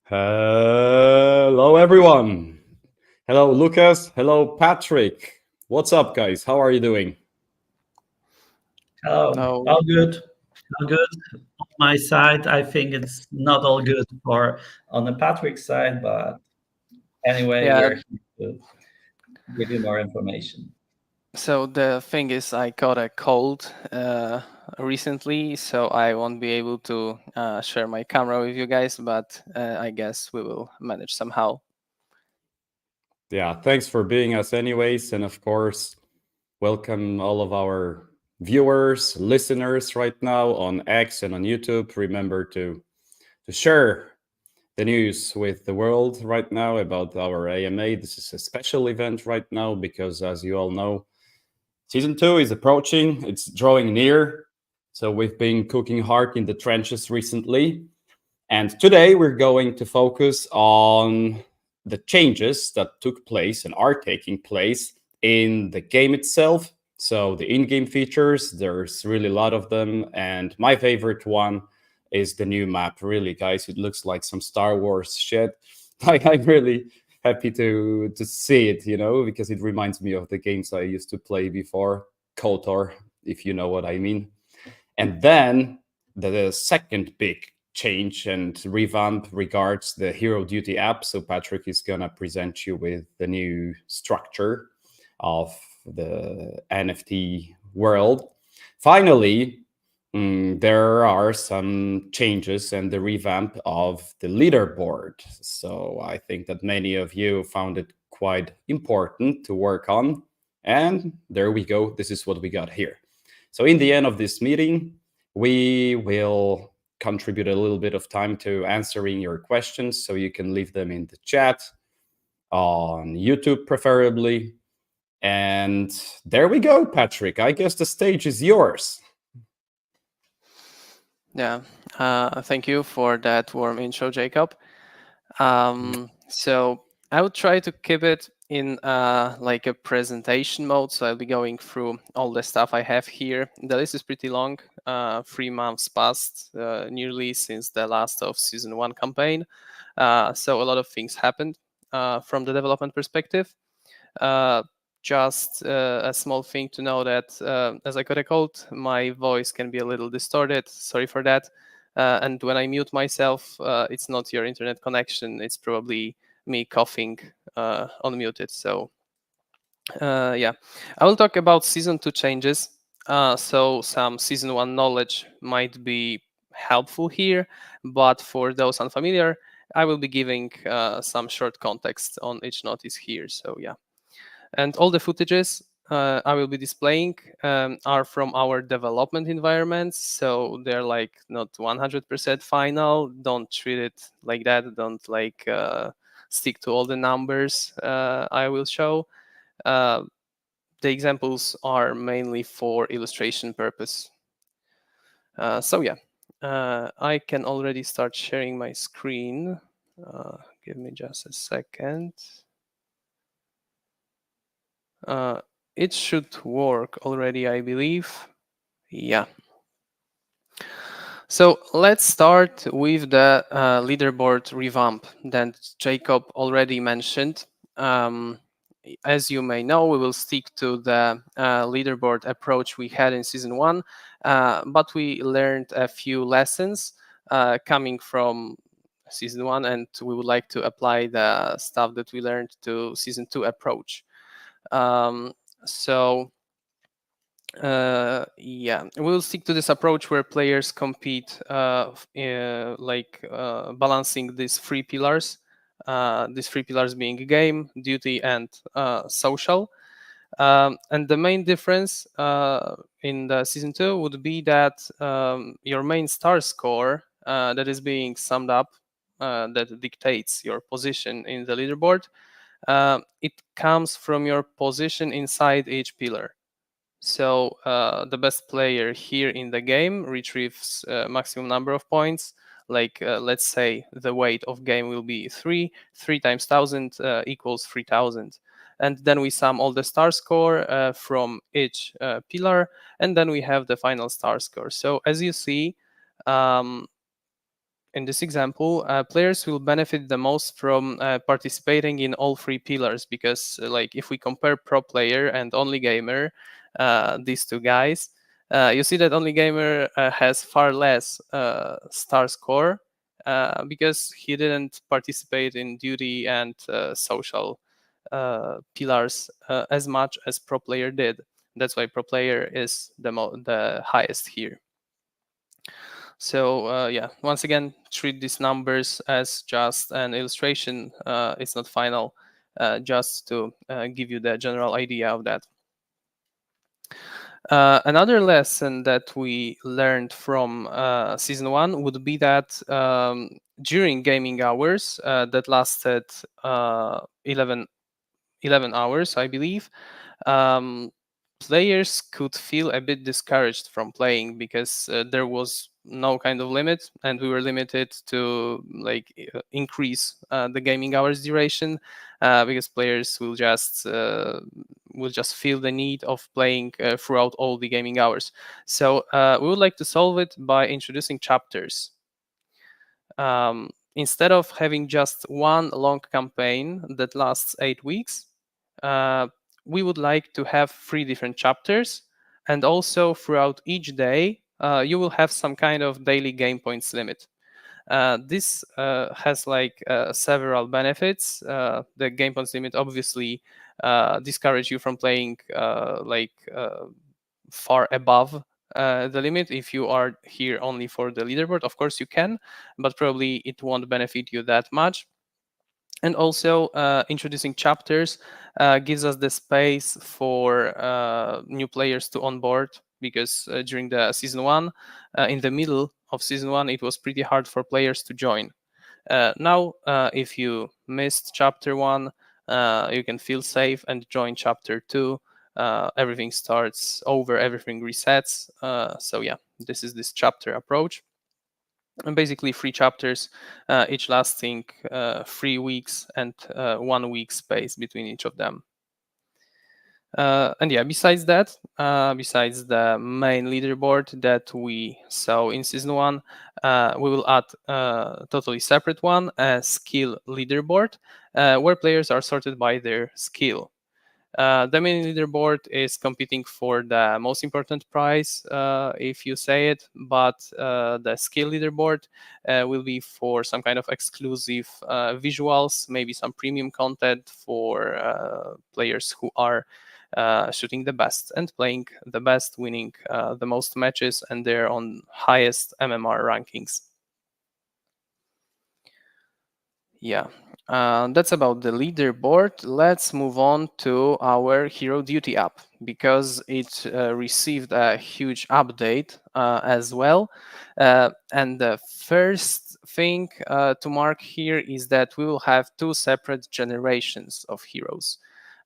Hello, everyone. Hello, Lucas. Hello, Patrick. What's up, guys? How are you doing? Oh, No, all good. All good. On my side, I think it's not all good for on the Patrick side, but anyway, yeah. we're here to give you more information. So the thing is, I got a cold recently, so I won't be able to share my camera with you guys. But I guess we will manage somehow. Yeah, thanks for being us, anyways. And of course, welcome all of our viewers, listeners right now on X and on YouTube. Remember to share the news with the world right now about our AMA. This is a special event right now because, as you all know, Season 2 is approaching, it's drawing near. So we've been cooking hard in the trenches recently. And today we're going to focus on the changes that took place and are taking place in the game itself. So the in-game features, there's really a lot of them. And my favorite one is the new map. Really, guys, it looks like some Star Wars shit. I'm really happy to see it, because it reminds me of the games I used to play before, KOTOR, if you know what I mean. And then the second big change and revamp regards the Hero Duty app. So Patrick is gonna present you with the new structure of the NFT world. Finally, there are some changes and the revamp of the leaderboard. So I think that many of you found it quite important to work on. And there we go. This is what we got here. So in the end of this meeting, we will contribute a little bit of time to answering your questions. So you can leave them in the chat on YouTube, preferably. And there we go, Patrick. I guess the stage is yours. Yeah. Thank you for that warm intro, Jacob. So I would try to keep it in like a presentation mode. So I'll be going through all the stuff I have here. The list is pretty long. 3 months passed nearly since the last of season 1 campaign. So a lot of things happened from the development perspective. Just a small thing to know that as I got a cold, my voice can be a little distorted. Sorry for that. And when I mute myself, it's not your internet connection. It's probably me coughing unmuted. So yeah, I will talk about season 2 changes. So some season 1 knowledge might be helpful here, but for those unfamiliar, I will be giving some short context on each notice here. So yeah. And all the footages I will be displaying are from our development environments. So they're like not 100% final. Don't treat it like that. Don't stick to all the numbers I will show. The examples are mainly for illustration purpose. So yeah, I can already start sharing my screen. Give me just a second. It should work already, I believe. Yeah. So let's start with the leaderboard revamp that Jacob already mentioned. As you may know, we will stick to the leaderboard approach we had in season 1, but we learned a few lessons coming from season 1, and we would like to apply the stuff that we learned to season 2 approach. So yeah, we'll stick to this approach where players compete balancing these 3 pillars. These 3 pillars being game, duty, and social. And the main difference in the season 2 would be that your main star score that is being summed up, that dictates your position in the leaderboard, it comes from your position inside each pillar. So the best player here in the game retrieves maximum number of points. Like let's say the weight of game will be 3 times 1000 equals 3000. And then we sum all the star score from each pillar, and then we have the final star score. So as you see, in this example, players will benefit the most from participating in all three pillars, because like if we compare pro player and only gamer, these two guys, you see that only gamer has far less star score because he didn't participate in duty and social pillars as much as pro player did. That's why pro player is the highest here. So yeah, once again, treat these numbers as just an illustration. It's not final, just to give you the general idea of that. Another lesson that we learned from season 1 would be that during gaming hours that lasted 11 hours, I believe, players could feel a bit discouraged from playing because there was no kind of limit, and we were limited to like increase the gaming hours duration because players will just feel the need of playing throughout all the gaming hours. So we would like to solve it by introducing chapters. Instead of having just one long campaign that lasts 8 weeks, we would like to have 3 different chapters, and also throughout each day you will have some kind of daily game points limit. This has like several benefits. The game points limit obviously discourage you from playing far above the limit. If you are here only for the leaderboard, of course you can, but probably it won't benefit you that much. And also introducing chapters gives us the space for new players to onboard, because during the season 1, in the middle of season 1, it was pretty hard for players to join. Now, if you missed chapter 1, you can feel safe and join chapter 2. Everything starts over, everything resets. So yeah, this is this chapter approach. And basically 3 chapters, each lasting 3 weeks and 1 week space between each of them. And yeah, besides that, besides the main leaderboard that we saw in season 1, we will add a totally separate one, a skill leaderboard, where players are sorted by their skill. The main leaderboard is competing for the most important prize, if you say it, but the skill leaderboard will be for some kind of exclusive visuals, maybe some premium content for players who are shooting the best and playing the best, winning the most matches, and they're on highest MMR rankings. Yeah. That's about the leaderboard. Let's move on to our Hero Duty app, because it received a huge update as well. And the first thing to mark here is that we will have 2 separate generations of heroes,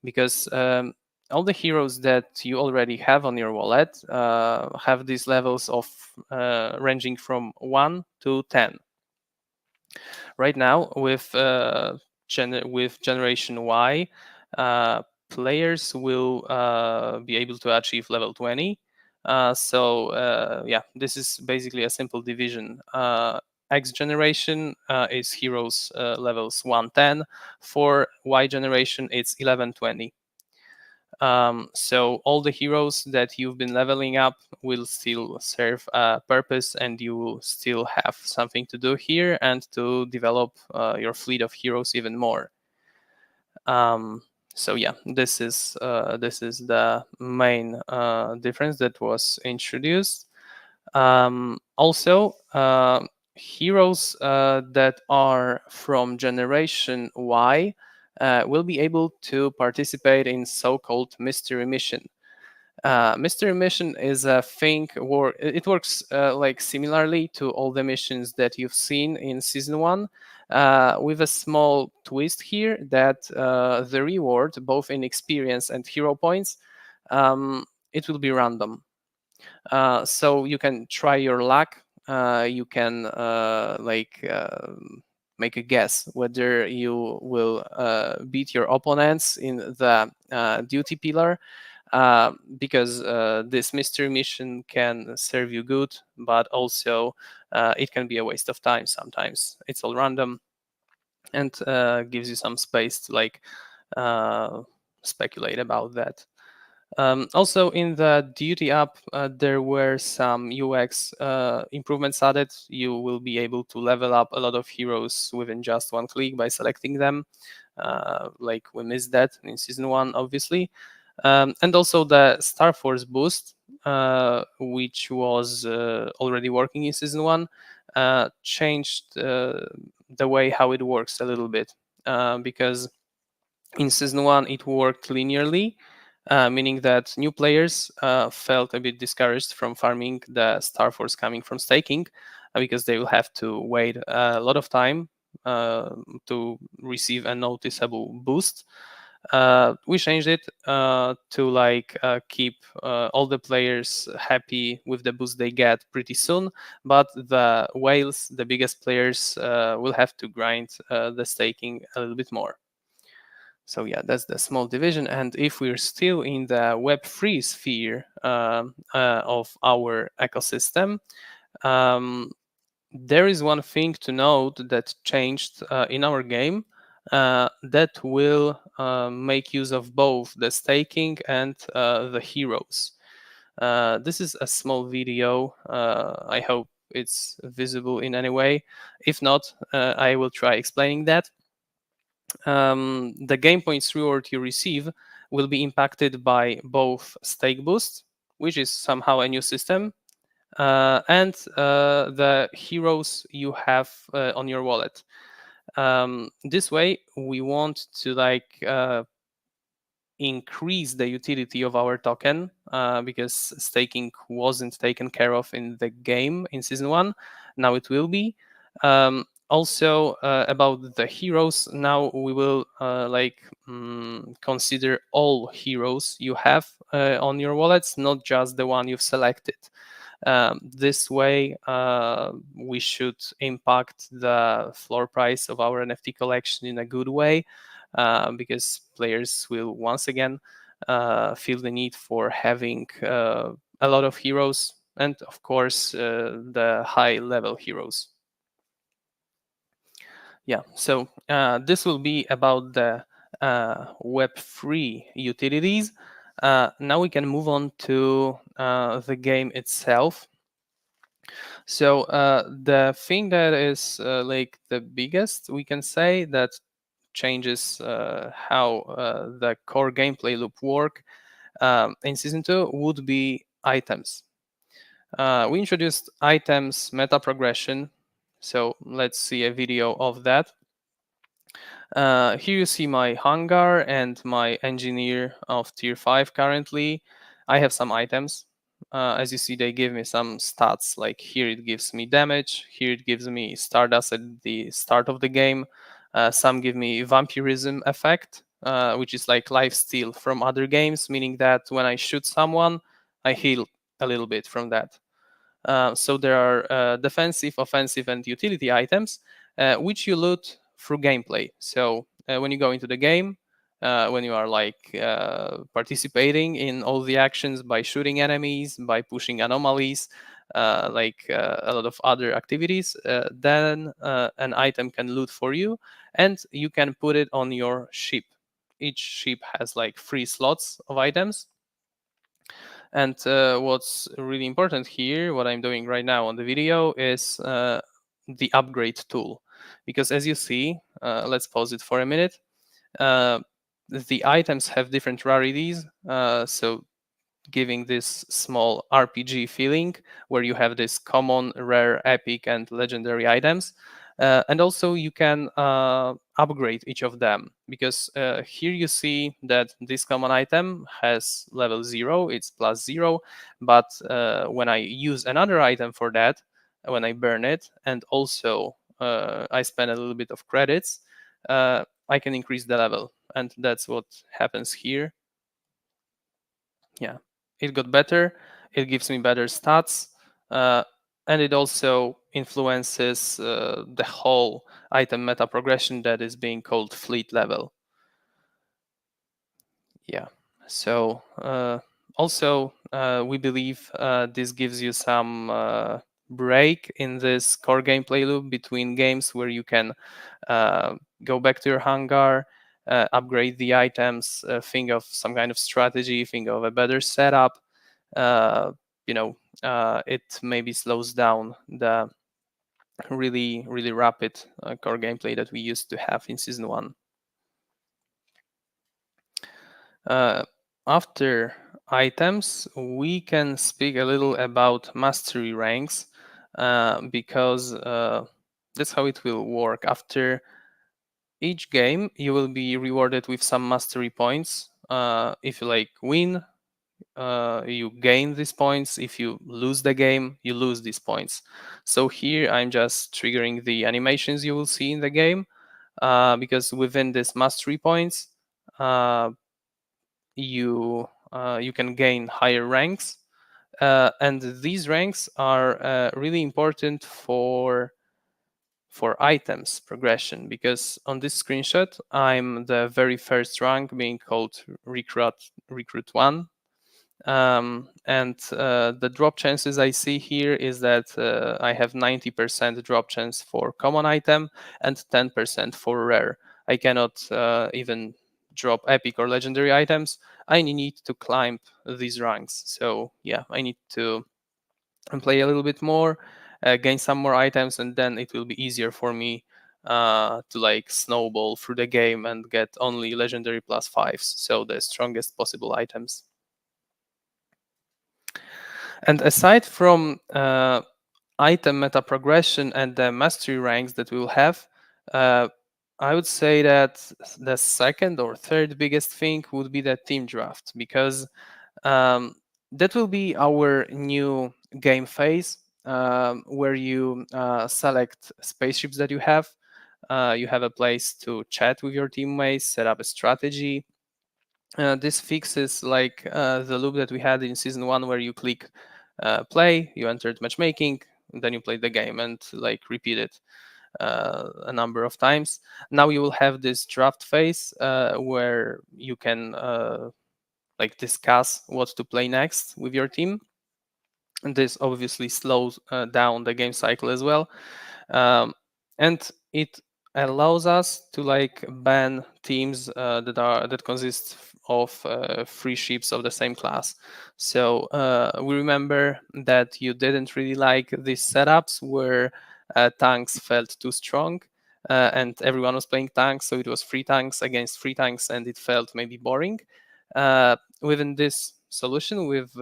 because all the heroes that you already have on your wallet have these levels of ranging from 1 to 10. Right now, with Generation Y, players will be able to achieve level 20. So yeah, this is basically a simple division. X generation is heroes levels 110. For Y generation, it's 1120. So all the heroes that you've been leveling up will still serve a purpose, and you will still have something to do here and to develop your fleet of heroes even more. So yeah, this is the main difference that was introduced. Also, heroes that are from Generation Y will be able to participate in so-called mystery mission. Mystery mission is a thing where it works like similarly to all the missions that you've seen in season 1, with a small twist here that the reward, both in experience and hero points, it will be random. So you can try your luck. You can make a guess whether you will beat your opponents in the duty pillar. because this mystery mission can serve you good, but also it can be a waste of time sometimes. It's all random and gives you some space to like speculate about that. Also, in the duty app, there were some UX improvements added. You will be able to level up a lot of heroes within just one click by selecting them. Like we missed that in season 1, obviously. And also the Star Force boost, which was already working in season 1, changed the way how it works a little bit, because in season 1 it worked linearly, meaning that new players felt a bit discouraged from farming the Star Force coming from staking, because they will have to wait a lot of time to receive a noticeable boost. We changed it to like keep all the players happy with the boost they get pretty soon, but the whales, the biggest players, will have to grind the staking a little bit more. So yeah, that's the small division. And if we're still in the Web3 sphere of our ecosystem, there is one thing to note that changed in our game that will make use of both the staking and the heroes. This is a small video. I hope it's visible in any way. If not, I will try explaining that. The game points reward you receive will be impacted by both stake boost, which is somehow a new system, and the heroes you have on your wallet. This way, we want to like increase the utility of our token because staking wasn't taken care of in the game in season 1. Now it will be. Also about the heroes, now we will consider all heroes you have on your wallets, not just the one you've selected. This way, we should impact the floor price of our NFT collection in a good way, because players will once again feel the need for having a lot of heroes, and of course the high level heroes. Yeah, so this will be about the Web3 utilities. Now we can move on to the game itself. So the thing that is like the biggest, we can say, that changes how the core gameplay loop work in season 2 would be items. We introduced items meta progression. So let's see a video of that. Here you see my hangar and my engineer of tier 5 currently. I have some items. As you see, they give me some stats. Like here it gives me damage. Here it gives me Stardust at the start of the game. Some give me vampirism effect, which is like lifesteal from other games, meaning that when I shoot someone, I heal a little bit from that. So there are defensive, offensive, and utility items, which you loot through gameplay. So when you go into the game, when you are like participating in all the actions by shooting enemies, by pushing anomalies, a lot of other activities, then an item can loot for you, and you can put it on your ship. Each ship has like 3 slots of items. And what's really important here, what I'm doing right now on the video, is the upgrade tool. Because as you see, let's pause it for a minute. The items have different rarities, so giving this small RPG feeling where you have this common, rare, epic, and legendary items. And also you can upgrade each of them, because here you see that this common item has level 0, it's +0, but when I use another item for that, when I burn it, and also I spend a little bit of credits, I can increase the level, and that's what happens here. Yeah, it got better, it gives me better stats, and it also influences the whole item meta progression that is being called fleet level. Yeah, So also we believe this gives you some break in this core gameplay loop between games, where you can go back to your hangar, upgrade the items, think of some kind of strategy, think of a better setup. It maybe slows down the really rapid core gameplay that we used to have in season 1. After items, we can speak a little about mastery ranks, because that's how it will work. After each game, you will be rewarded with some mastery points. If you win, you gain these points. If you lose the game, you lose these points. So here I'm just triggering the animations you will see in the game, because within this mastery points, you can gain higher ranks, and these ranks are really important for items progression, because on this screenshot I'm the very first rank, being called recruit 1. And the drop chances I see here is that I have 90% drop chance for common item and 10% for rare. I cannot even drop epic or legendary items. I need to climb these ranks. So yeah, I need to play a little bit more, gain some more items, and then it will be easier for me to snowball through the game and get only legendary +5s, so the strongest possible items. And aside from item meta progression and the mastery ranks that we will have, I would say that the second or third biggest thing would be the team draft, because that will be our new game phase, where you select spaceships that you have. You have a place to chat with your teammates, set up a strategy. This fixes the loop that we had in season 1, where you click play, you entered matchmaking, and then you play the game, and repeat it a number of times. Now you will have this draft phase, where you can discuss what to play next with your team. And this obviously slows down the game cycle as well, and it allows us to ban teams that consist of 3 ships of the same class. So we remember that you didn't really like these setups where tanks felt too strong, and everyone was playing tanks, so it was 3 tanks against 3 tanks, and it felt maybe boring. Within this solution with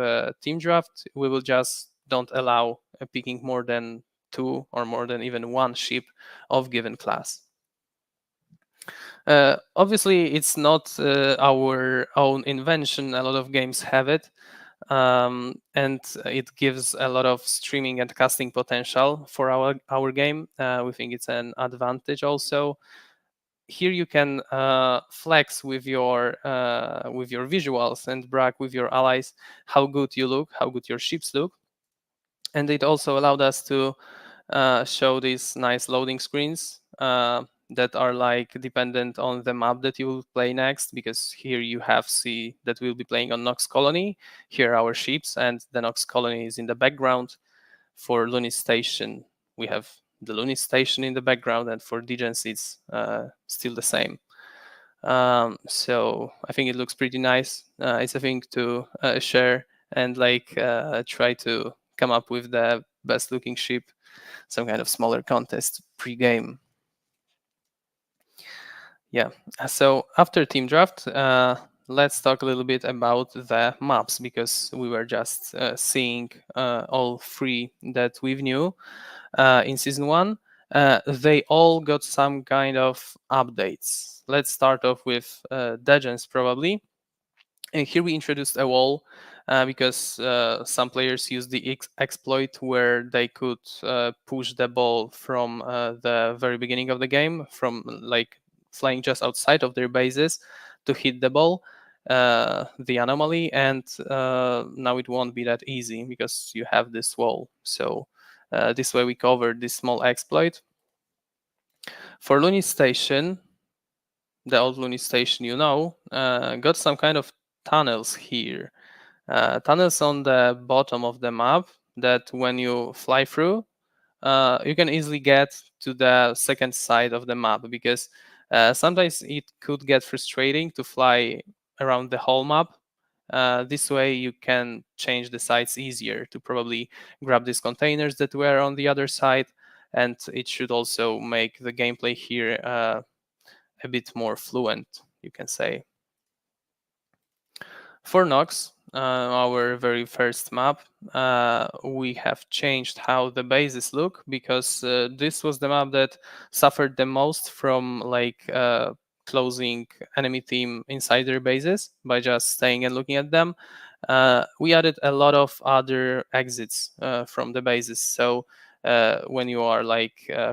team draft, we will just don't allow picking more than 2 or more than even 1 ship of given class. Obviously, it's not our own invention. A lot of games have it, and it gives a lot of streaming and casting potential for our game. We think it's an advantage also. Here you can flex with your visuals and brag with your allies how good you look, how good your ships look. And it also allowed us to show these nice loading screens that are dependent on the map that you will play next, because here you see that we'll be playing on Nox Colony. Here are our ships, and the Nox Colony is in the background. For Lunis Station, we have the Lunis Station in the background, and for Degens it's still the same. So I think it looks pretty nice. It's a thing to share and try to come up with the best looking ship, some kind of smaller contest pre-game. Yeah, so after team draft, let's talk a little bit about the maps, because we were just seeing all 3 that we knew in season 1. They all got some kind of updates. Let's start off with Degens probably. And here we introduced a wall, because some players used the exploit where they could push the ball from the very beginning of the game, from flying just outside of their bases to hit the ball, the anomaly, and now it won't be that easy because you have this wall. So this way we covered this small exploit. For Lunis Station, the old Lunis Station, got some kind of tunnels here. Tunnels on the bottom of the map that when you fly through, you can easily get to the second side of the map, because sometimes it could get frustrating to fly around the whole map. This way you can change the sides easier to probably grab these containers that were on the other side, and it should also make the gameplay here a bit more fluent, you can say. For Nox, our very first map, we have changed how the bases look, because this was the map that suffered the most from closing enemy team inside their bases by just staying and looking at them. We added a lot of other exits from the bases, so when you are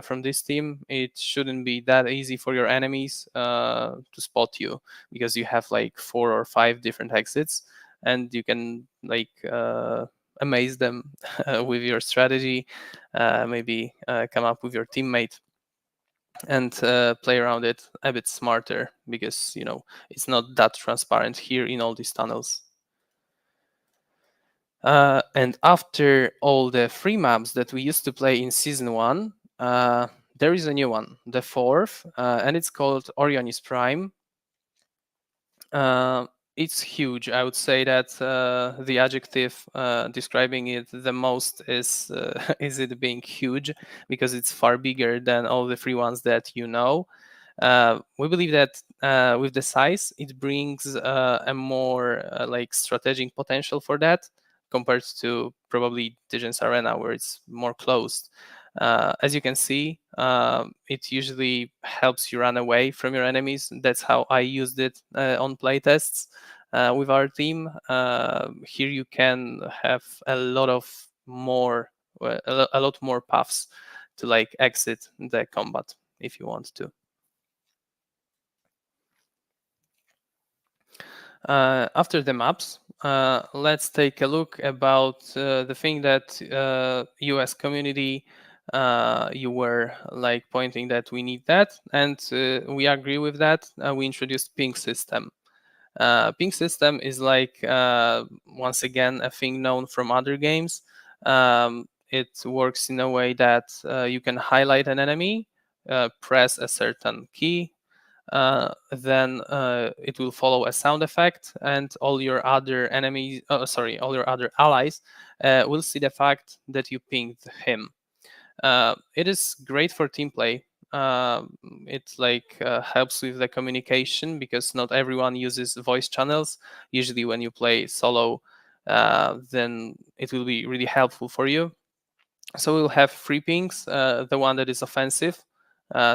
from this team, it shouldn't be that easy for your enemies to spot you, because you have like 4 or 5 different exits, and you can amaze them with your strategy, maybe come up with your teammate and play around it a bit smarter, because it's not that transparent here in all these tunnels. And after all the free maps that we used to play in Season 1, there is a new one, the 4th, and it's called Orionis Prime. It's huge. I would say that the adjective describing it the most is is it being huge, because it's far bigger than all the free ones that you know. We believe that with the size, it brings a more strategic potential for that, compared to probably Digen's Arena, where it's more closed. As you can see, it usually helps you run away from your enemies. That's how I used it on playtests with our team. Here you can have a lot more paths to exit the combat if you want to. After the maps, let's take a look about the thing that US community you were pointing that we need that, and we agree with that. We introduced ping system. Ping system is once again a thing known from other games. It works in a way that you can highlight an enemy, press a certain key, then it will follow a sound effect, and all your other enemies, all your other allies will see the fact that you pinged him. It is great for team play. It helps with the communication, because not everyone uses voice channels. Usually when you play solo, then it will be really helpful for you. So we'll have 3 pings, the one that is offensive.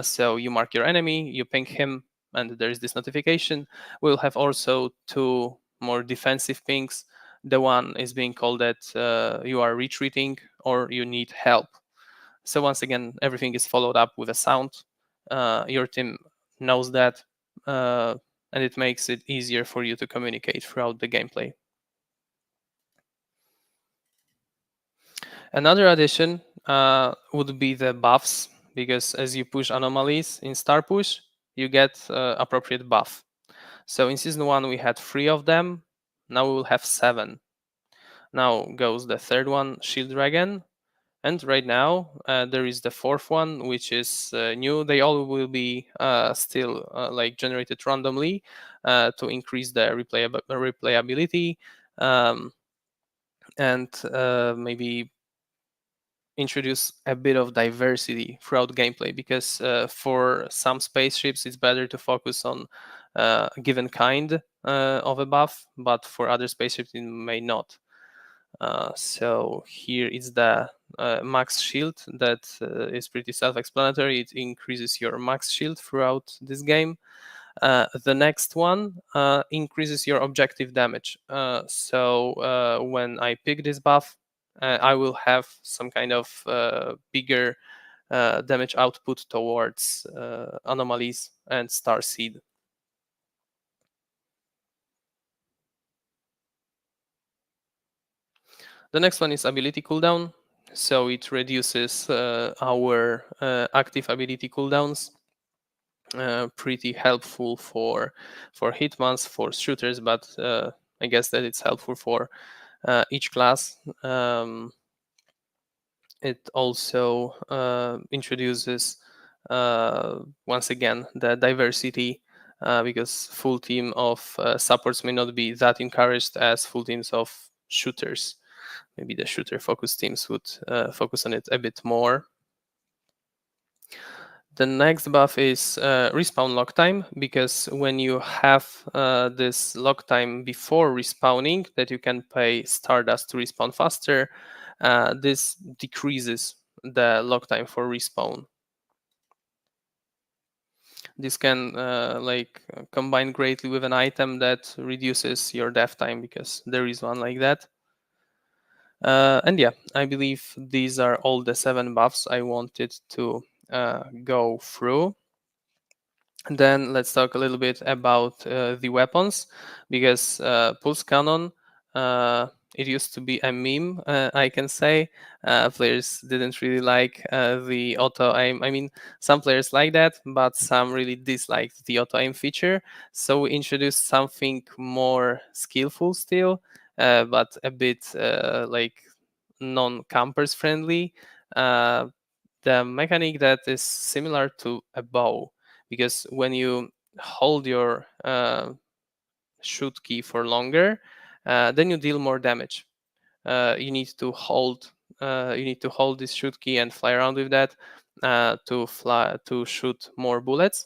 So you mark your enemy, you ping him, and there is this notification. We'll have also 2 more defensive pings. The one is being called that you are retreating or you need help. So once again, everything is followed up with a sound. Your team knows that, and it makes it easier for you to communicate throughout the gameplay. Another addition would be the buffs, because as you push anomalies in Star Push, you get appropriate buff. So in Season 1, we had 3 of them. Now we will have 7. Now goes the 3rd one, Shield Dragon. And right now, there is the 4th one, which is new. They all will be still generated randomly to increase the replayability and maybe introduce a bit of diversity throughout gameplay, because for some spaceships it's better to focus on a given kind of a buff, but for other spaceships it may not. So here is the max shield that is pretty self-explanatory. It increases your max shield throughout this game. The next one increases your objective damage. So when I pick this buff, I will have some kind of bigger damage output towards anomalies and Starseed. The next one is ability cooldown. So it reduces our active ability cooldowns. Pretty helpful for hitmans, for shooters, but I guess that it's helpful for each class. It also introduces once again the diversity, because full team of supports may not be that encouraged as full teams of shooters. Maybe the shooter focused teams would focus on it a bit more. The next buff is respawn lock time, because when you have this lock time before respawning, that you can pay Stardust to respawn faster, this decreases the lock time for respawn. This can combine greatly with an item that reduces your death time, because there is one like that. And yeah, I believe these are all the 7 buffs I wanted to go through. And then let's talk a little bit about the weapons, because Pulse Cannon, it used to be a meme, I can say. Players didn't really like the auto aim. I mean, some players like that, but some really disliked the auto aim feature. So we introduced something more skillful still, but a bit like non-campers friendly. The mechanic that is similar to a bow, because when you hold your shoot key for longer, then you deal more damage. You need to hold this shoot key and fly around with that to shoot more bullets.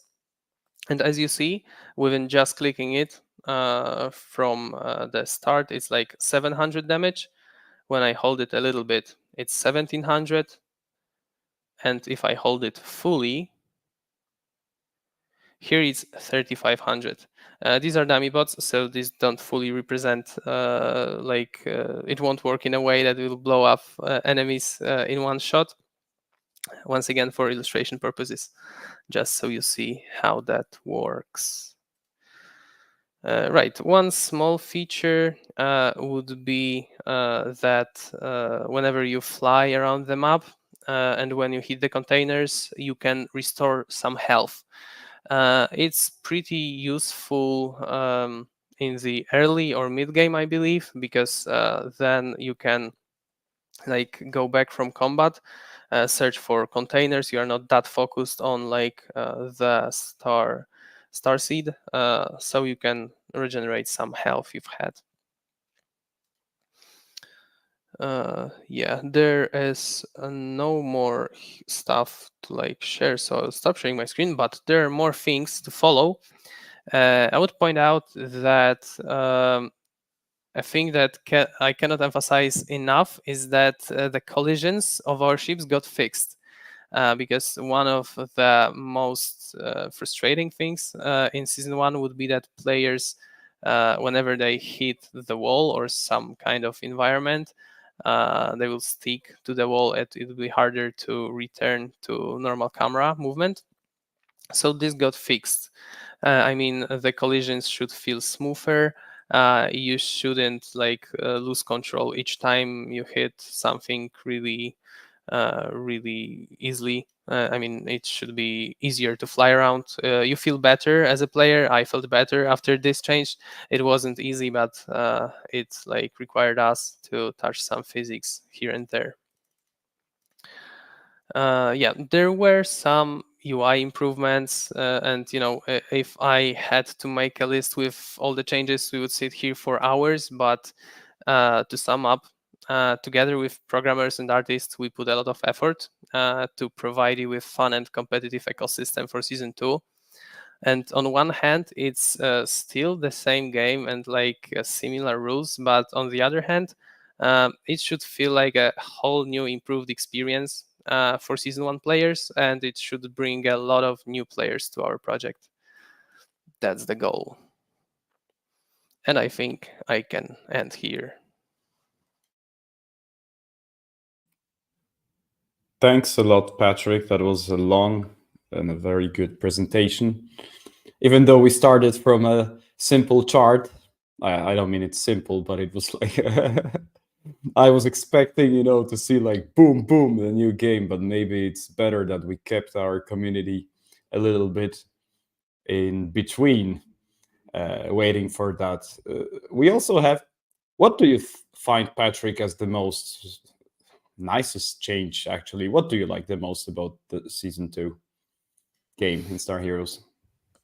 And as you see, within just clicking it from the start, it's like 700 damage. When I hold it a little bit, it's 1700. And if I hold it fully, here it's 3500. These are dummy bots, so these don't fully represent, it won't work in a way that will blow up enemies in one shot. Once again, for illustration purposes, just so you see how that works. Right, one small feature would be that whenever you fly around the map and when you hit the containers, you can restore some health. It's pretty useful in the early or mid game, I believe, because then you can go back from combat, search for containers. You are not that focused on the star seed, so you can regenerate some health you've had. Yeah, there is no more stuff to share, so I'll stop sharing my screen, but there are more things to follow. I would point out that a thing that I cannot emphasize enough is that the collisions of our ships got fixed. Because one of the most frustrating things in Season 1 would be that players, whenever they hit the wall or some kind of environment, they will stick to the wall. It will be harder to return to normal camera movement. So this got fixed. I mean, the collisions should feel smoother. You shouldn't lose control each time you hit something really easily. I mean, it should be easier to fly around. You feel better as a player. I felt better after this change. It wasn't easy, but it required us to touch some physics here and there. Yeah, there were some UI improvements, and if I had to make a list with all the changes, we would sit here for hours. But to sum up, together with programmers and artists, we put a lot of effort to provide you with fun and competitive ecosystem for Season 2. And on one hand, it's still the same game and similar rules, but on the other hand, it should feel like a whole new improved experience for Season 1 players, and it should bring a lot of new players to our project. That's the goal. And I think I can end here. Thanks a lot, Patrick. That was a long and a very good presentation. Even though we started from a simple chart, I don't mean it's simple, but it was I was expecting, to see boom, boom, the new game, but maybe it's better that we kept our community a little bit in between. waiting for that. We also have. What do you find, Patrick, as the most nicest change? Actually, what do you like the most about the season 2 game in StarHeroes?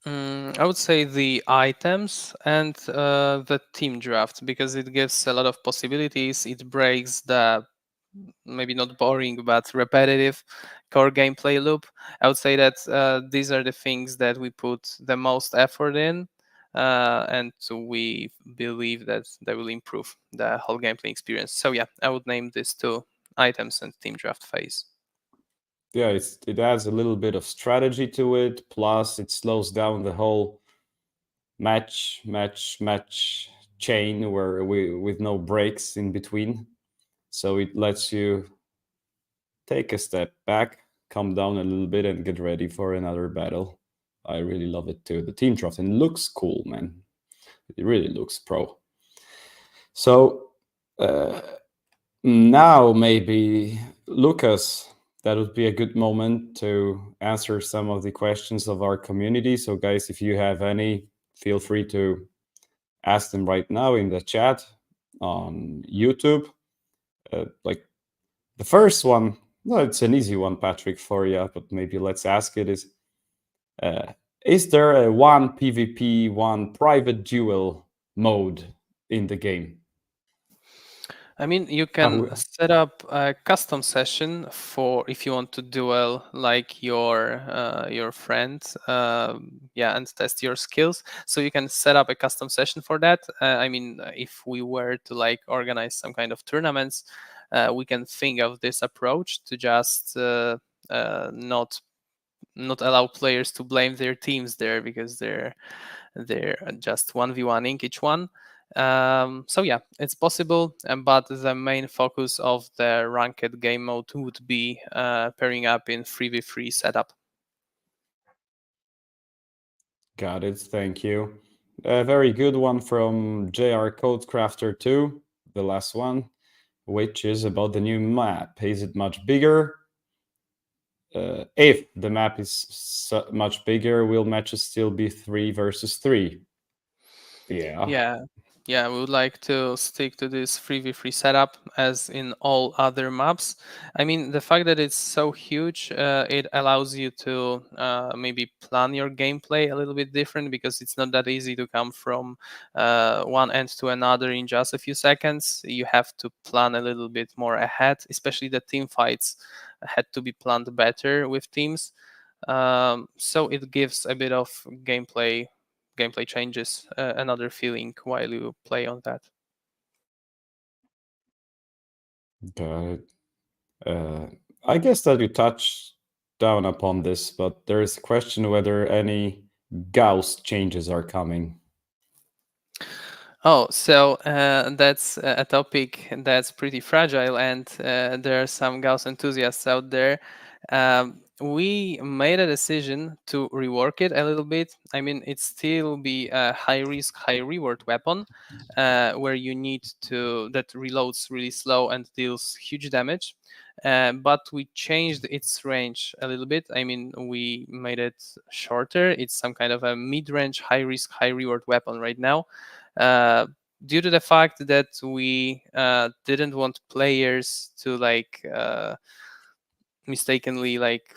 I would say the items and the team draft, because it gives a lot of possibilities. It breaks the maybe not boring but repetitive core gameplay loop. I would say that these are the things that we put the most effort in, and we believe that they will improve the whole gameplay experience. So yeah, I would name these two: items and team draft phase. Yeah, it adds a little bit of strategy to it. Plus, it slows down the whole match chain where with no breaks in between. So it lets you take a step back, calm down a little bit, and get ready for another battle. I really love it too. The team draft, and it looks cool, man. It really looks pro. So now maybe Lucas, that would be a good moment to answer some of the questions of our community. So guys, if you have any, feel free to ask them right now in the chat on YouTube. Like the first one, well, it's an easy one, Patrick, for you, but maybe let's ask it is there a 1 PvP, 1 private duel mode in the game? I mean, you can set up a custom session for if you want to duel like your friend, yeah, and test your skills. So you can set up a custom session for that. I mean, if we were to like organize some kind of tournaments, we can think of this approach to just not allow players to blame their teams there, because they're just 1v1ing each one. So yeah, it's possible, but the main focus of the ranked game mode would be pairing up in 3v3 setup. Got it, thank you. A very good one from JR Codecrafter 2, the last one, which is about the new map. Is it much bigger? If the map is much bigger, will matches still be 3 versus 3? Yeah, we would like to stick to this 3v3 setup as in all other maps. I mean, the fact that it's so huge, it allows you to maybe plan your gameplay a little bit different, because it's not that easy to come from one end to another in just a few seconds. You have to plan a little bit more ahead, especially the team fights had to be planned better with teams. So it gives a bit of gameplay changes, another feeling while you play on that. Got it. I guess that you touched down upon this, but there is a question whether any Gauss changes are coming. Oh, so that's a topic that's pretty fragile, and there are some Gauss enthusiasts out there. We made a decision to rework it a little bit. I mean, it still be a high risk, high reward weapon, where you need that reloads really slow and deals huge damage. But we changed its range a little bit. I mean, we made it shorter. It's some kind of a mid-range, high risk, high reward weapon right now. Due to the fact that we didn't want players to like mistakenly like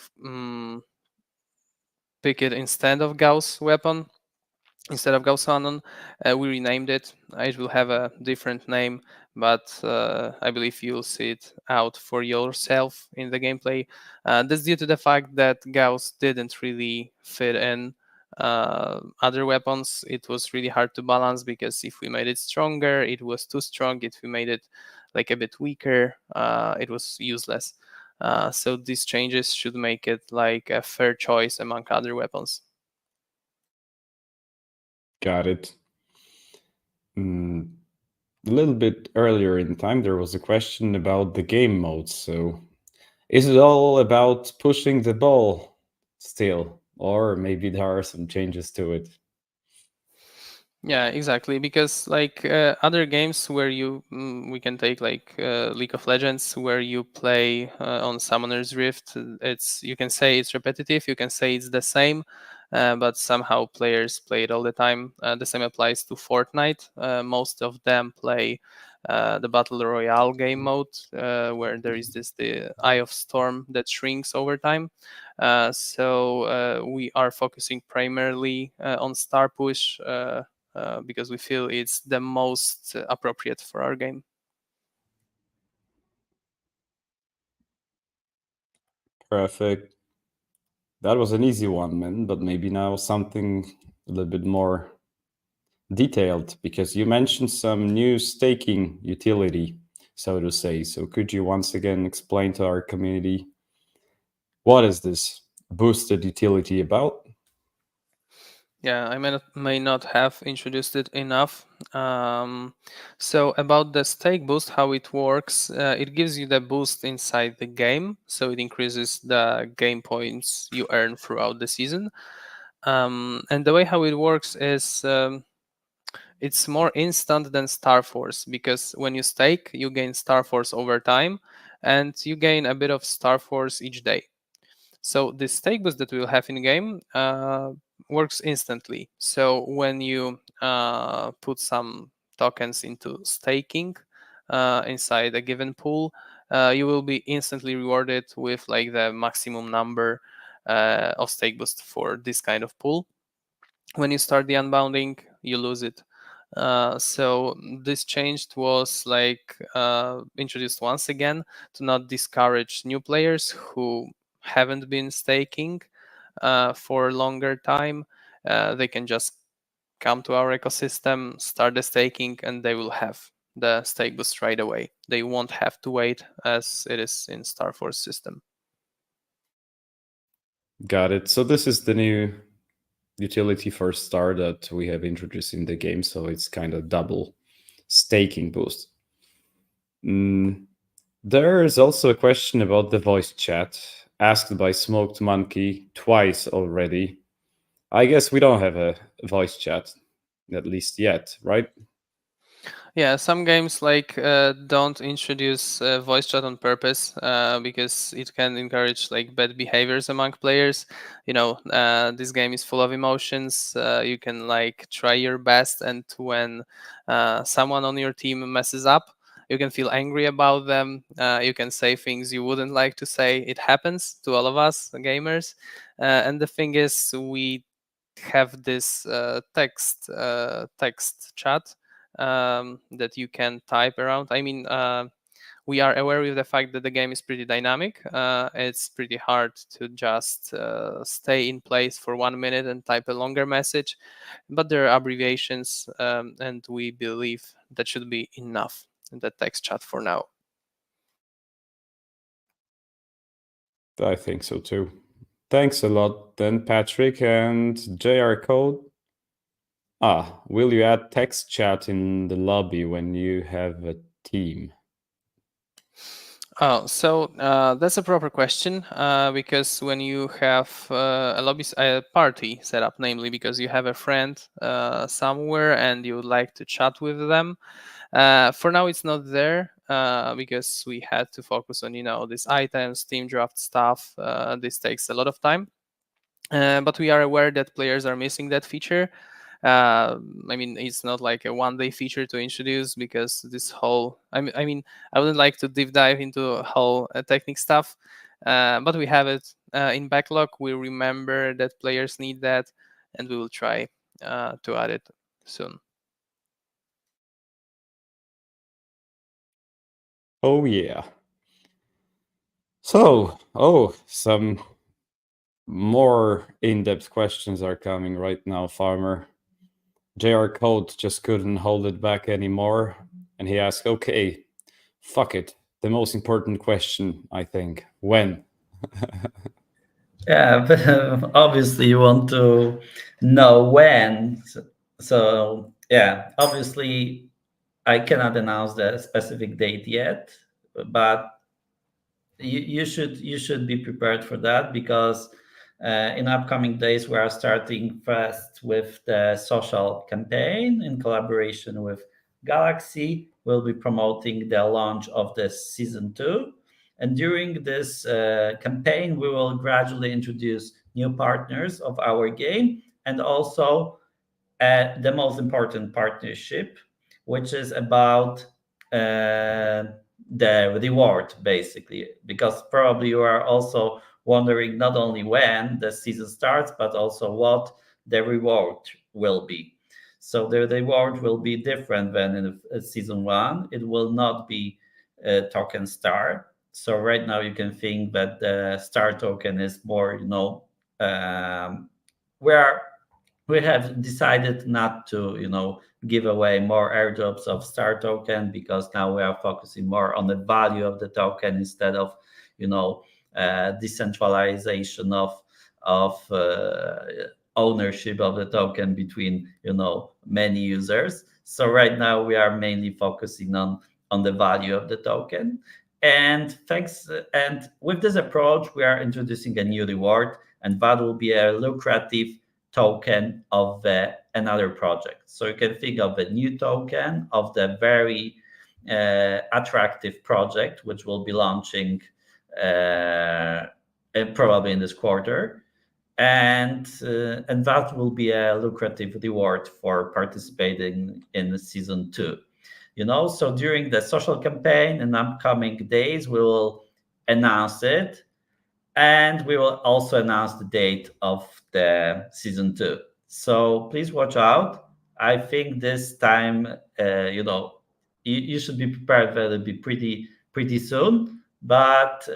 pick it instead of Gauss weapon, instead of Gauss Cannon, we renamed it. It will have a different name, but I believe you'll see it out for yourself in the gameplay. That's due to the fact that Gauss didn't really fit in other weapons. It was really hard to balance, because if we made it stronger, it was too strong. If we made it like a bit weaker, it was useless. So these changes should make it like a fair choice among other weapons. Got it. A little bit earlier in time, there was a question about the game modes. So is it all about pushing the ball still? Or maybe there are some changes to it? Yeah, exactly. Because like other games where we can take like League of Legends, where you play on Summoner's Rift, you can say it's repetitive, you can say it's the same, but somehow players play it all the time. The same applies to Fortnite. Most of them play the Battle Royale game mode, where there is the Eye of Storm that shrinks over time. So we are focusing primarily on Star Push because we feel it's the most appropriate for our game. Perfect. That was an easy one, man, but maybe now something a little bit more detailed, because you mentioned some new staking utility, so to say. So could you once again explain to our community what is this boosted utility about? Yeah, I may not have introduced it enough. So about the stake boost, how it works, it gives you the boost inside the game. So it increases the game points you earn throughout the season. And the way how it works is it's more instant than Star Force, because when you stake, you gain Star Force over time, and you gain a bit of Star Force each day. So the stake boost that we will have in game works instantly. So when you put some tokens into staking inside a given pool, you will be instantly rewarded with like the maximum number of stake boost for this kind of pool. When you start the unbounding, you lose it. So this change was like introduced once again to not discourage new players who haven't been staking for a longer time. They can just come to our ecosystem, start the staking, and they will have the stake boost right away. They won't have to wait as it is in StarForce system. Got it. So this is the new utility for Star that we have introduced in the game. So it's kind of double staking boost. There is also a question about the voice chat asked by Smoked Monkey twice already. I guess we don't have a voice chat, at least yet, right? Yeah, some games like don't introduce voice chat on purpose because it can encourage like bad behaviors among players. You know, this game is full of emotions. You can like try your best, and when someone on your team messes up, you can feel angry about them. You can say things you wouldn't like to say. It happens to all of us gamers. And the thing is, we have this text chat that you can type around. I mean, we are aware of the fact that the game is pretty dynamic. It's pretty hard to just stay in place for 1 minute and type a longer message, but there are abbreviations, and we believe that should be enough in the text chat for now. I think so too. Thanks a lot then, Patrick. And JR Code. Will you add text chat in the lobby when you have a team? Oh, so that's a proper question because when you have a party set up, namely because you have a friend somewhere and you would like to chat with them, for now it's not there because we had to focus on these items, team draft stuff. This takes a lot of time, but we are aware that players are missing that feature. I mean, it's not like a one-day feature to introduce because this whole, I mean, I wouldn't like to deep dive into whole technique stuff, but we have it in backlog. We remember that players need that, and we will try to add it soon. Oh, yeah. So, some more in-depth questions are coming right now, Farmer. JR Code just couldn't hold it back anymore, and he asked, okay, fuck it. The most important question, I think. When? Yeah, but obviously you want to know when. So yeah, obviously I cannot announce the specific date yet, but you should be prepared for that because in upcoming days we are starting first with the social campaign in collaboration with Galaxy. We'll be promoting the launch of the season 2, and during this campaign we will gradually introduce new partners of our game, and also the most important partnership, which is about the reward, basically, because probably you are also wondering not only when the season starts, but also what the reward will be. So the reward will be different than in season one. It will not be a token star. So right now you can think that the star token is more, where we have decided not to, give away more airdrops of star token, because now we are focusing more on the value of the token instead of, decentralization of ownership of the token between, many users. So right now we are mainly focusing on the value of the token. And with this approach, we are introducing a new reward, and that will be a lucrative token of another project. So you can think of a new token of the very attractive project, which will be launching probably in this quarter. And that will be a lucrative reward for participating in season 2. So during the social campaign in upcoming days, we will announce it, and we will also announce the date of the season 2. So please watch out. I think this time, you should be prepared that it'll be pretty soon. But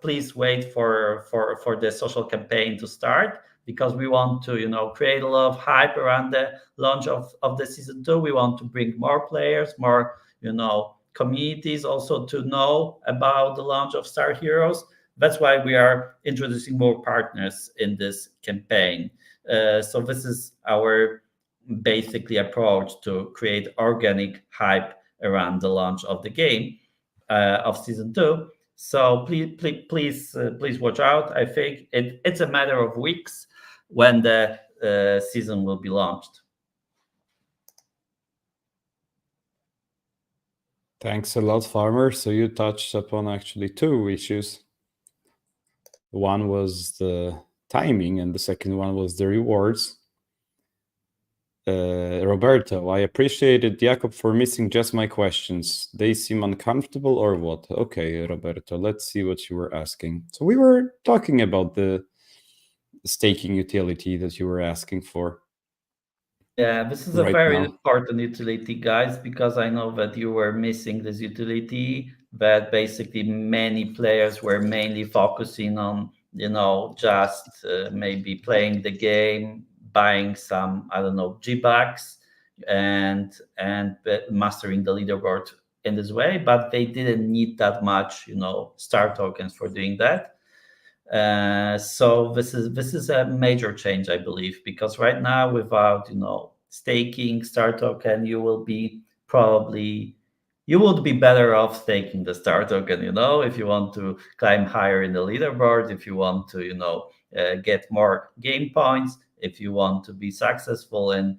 please wait for the social campaign to start, because we want to create a lot of hype around the launch of the season 2. We want to bring more players, more communities also to know about the launch of StarHeroes. That's why we are introducing more partners in this campaign. So this is our basically approach to create organic hype around the launch of the game of season 2. So please watch out. I think it's a matter of weeks when the season will be launched. Thanks a lot, Farmer. So you touched upon actually two issues. One was the timing, and the second one was the rewards. Roberto, I appreciated Jakob for missing just my questions. They seem uncomfortable or what? Okay, Roberto, let's see what you were asking. So we were talking about the staking utility that you were asking for. Yeah, this is a very important utility, guys, because I know that you were missing this utility, that basically many players were mainly focusing on, just maybe playing the game, buying some, I don't know, JBucks and mastering the leaderboard in this way, but they didn't need that much, star tokens for doing that. So this is a major change, I believe, because right now without staking star token, you would be better off staking the star token, if you want to climb higher in the leaderboard, if you want to get more game points, if you want to be successful in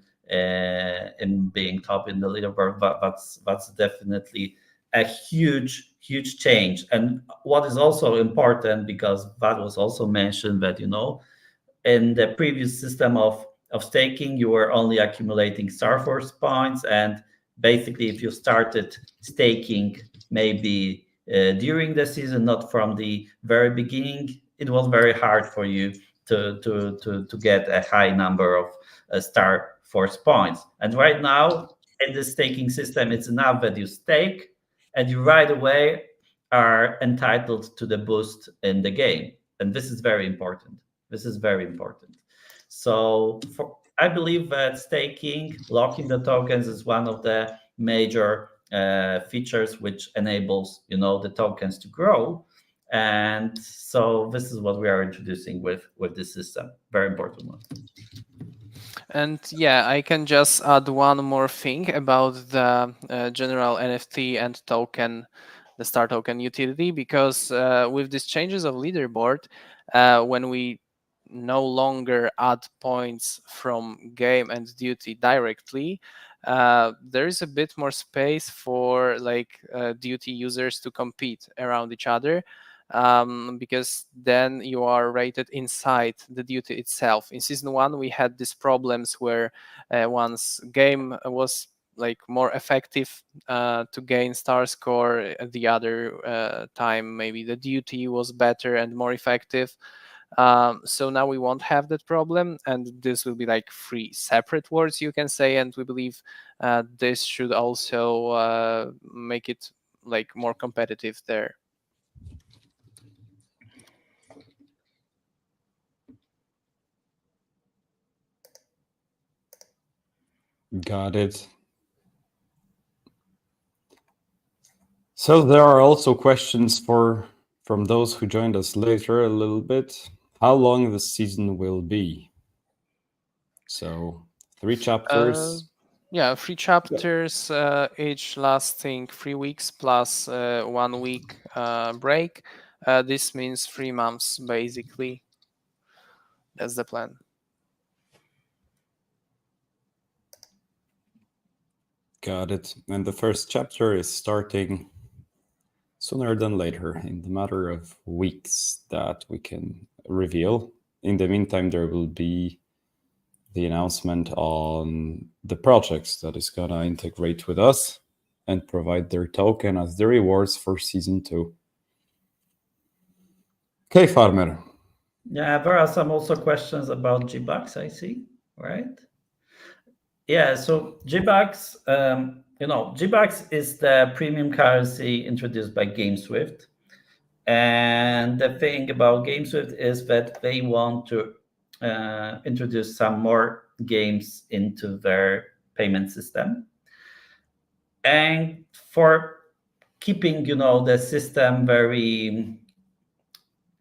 being top in the leaderboard. That's definitely a huge change. And what is also important, because that was also mentioned, that in the previous system of staking, you were only accumulating StarForce points, and basically if you started staking maybe during the season, not from the very beginning, it was very hard for you to get a high number of StarForce points. And right now in the staking system, it's enough that you stake and you right away are entitled to the boost in the game. And this is very important. So I believe that staking, locking the tokens, is one of the major features which enables the tokens to grow. And so this is what we are introducing with this system. Very important one. And yeah, I can just add one more thing about the general NFT and token, the star token utility, because with these changes of leaderboard, when we no longer add points from game and duty directly, there is a bit more space for duty users to compete around each other. because then you are rated inside the duty itself. In season 1, we had these problems where once game was like more effective to gain star score, the other time maybe the duty was better and more effective. So now we won't have that problem, and this will be like 3 separate words, you can say, and we believe this should also make it like more competitive there. Got it. So there are also questions from those who joined us later a little bit. How long the season will be? So 3 chapters. Yeah, 3 chapters, each lasting 3 weeks plus 1 week break. This means 3 months basically. That's the plan. Got it. And the first chapter is starting sooner than later, in the matter of weeks that we can reveal. In the meantime, there will be the announcement on the projects that is gonna integrate with us and provide their token as the rewards for season 2. Okay, Farmer. Yeah, there are some also questions about JBucks, I see, right? Yeah, so JBucks, JBucks is the premium currency introduced by GameSwift. And the thing about GameSwift is that they want to introduce some more games into their payment system. And for keeping, the system very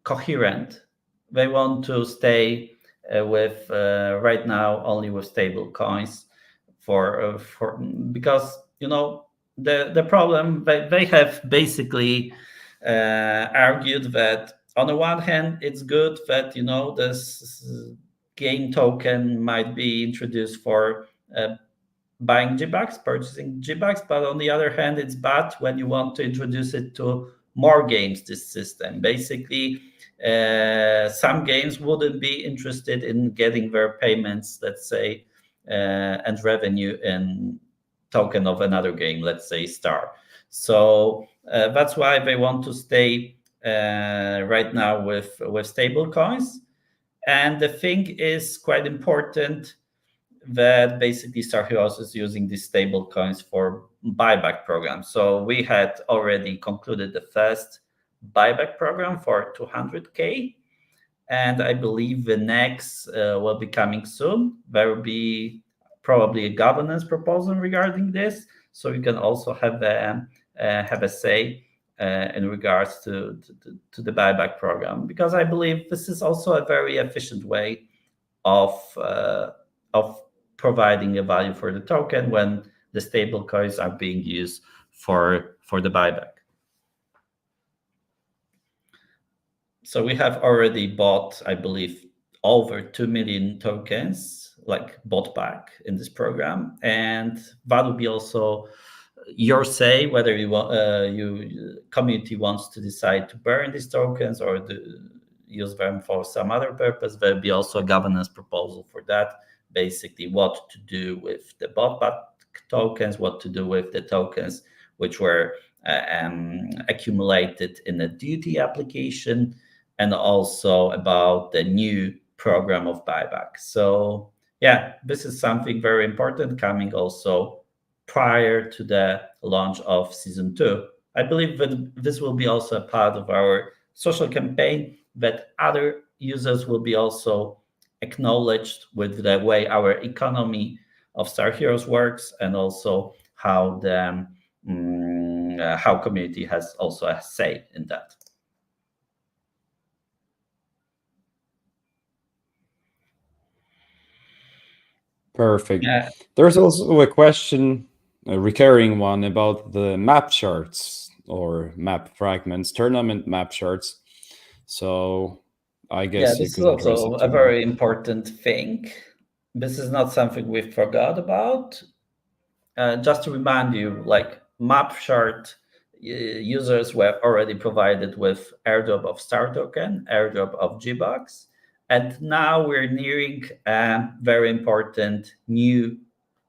coherent, they want to stay with right now only with stable coins for because the problem they have basically argued that on the one hand it's good that this game token might be introduced for buying JBucks, purchasing JBucks, but on the other hand it's bad when you want to introduce it to more games, this system. Basically, some games wouldn't be interested in getting their payments, let's say, and revenue in token of another game, let's say Star. So that's why they want to stay right now with stable coins. And the thing is quite important that basically StarHeroes is using these stable coins for buyback programs. So we had already concluded the first buyback program for 200K. And I believe the next will be coming soon. There will be probably a governance proposal regarding this. So you can also have a say in regards to the buyback program, because I believe this is also a very efficient way of providing a value for the token when the stable coins are being used for the buyback. So we have already bought, I believe, over 2 million tokens, like bought back in this program, and that will be also your say whether you community wants to decide to burn these tokens or use them for some other purpose. There'll be also a governance proposal for that. Basically, what to do with the bought back tokens, what to do with the tokens which were accumulated in a duty application, and also about the new program of buyback. So yeah, this is something very important coming also prior to the launch of season 2. I believe that this will be also a part of our social campaign, that other users will be also acknowledged with the way our economy of StarHeroes works, and also how the how community has also a say in that. Perfect. Yeah. There's also a question, a recurring one, about the map charts or map fragments, tournament map charts. So I guess you This is could address also it a too. very important thing. This is not something we forgot about. Just to remind you, like map chart users were already provided with airdrop of Star Token, airdrop of JBucks, and now we're nearing a very important new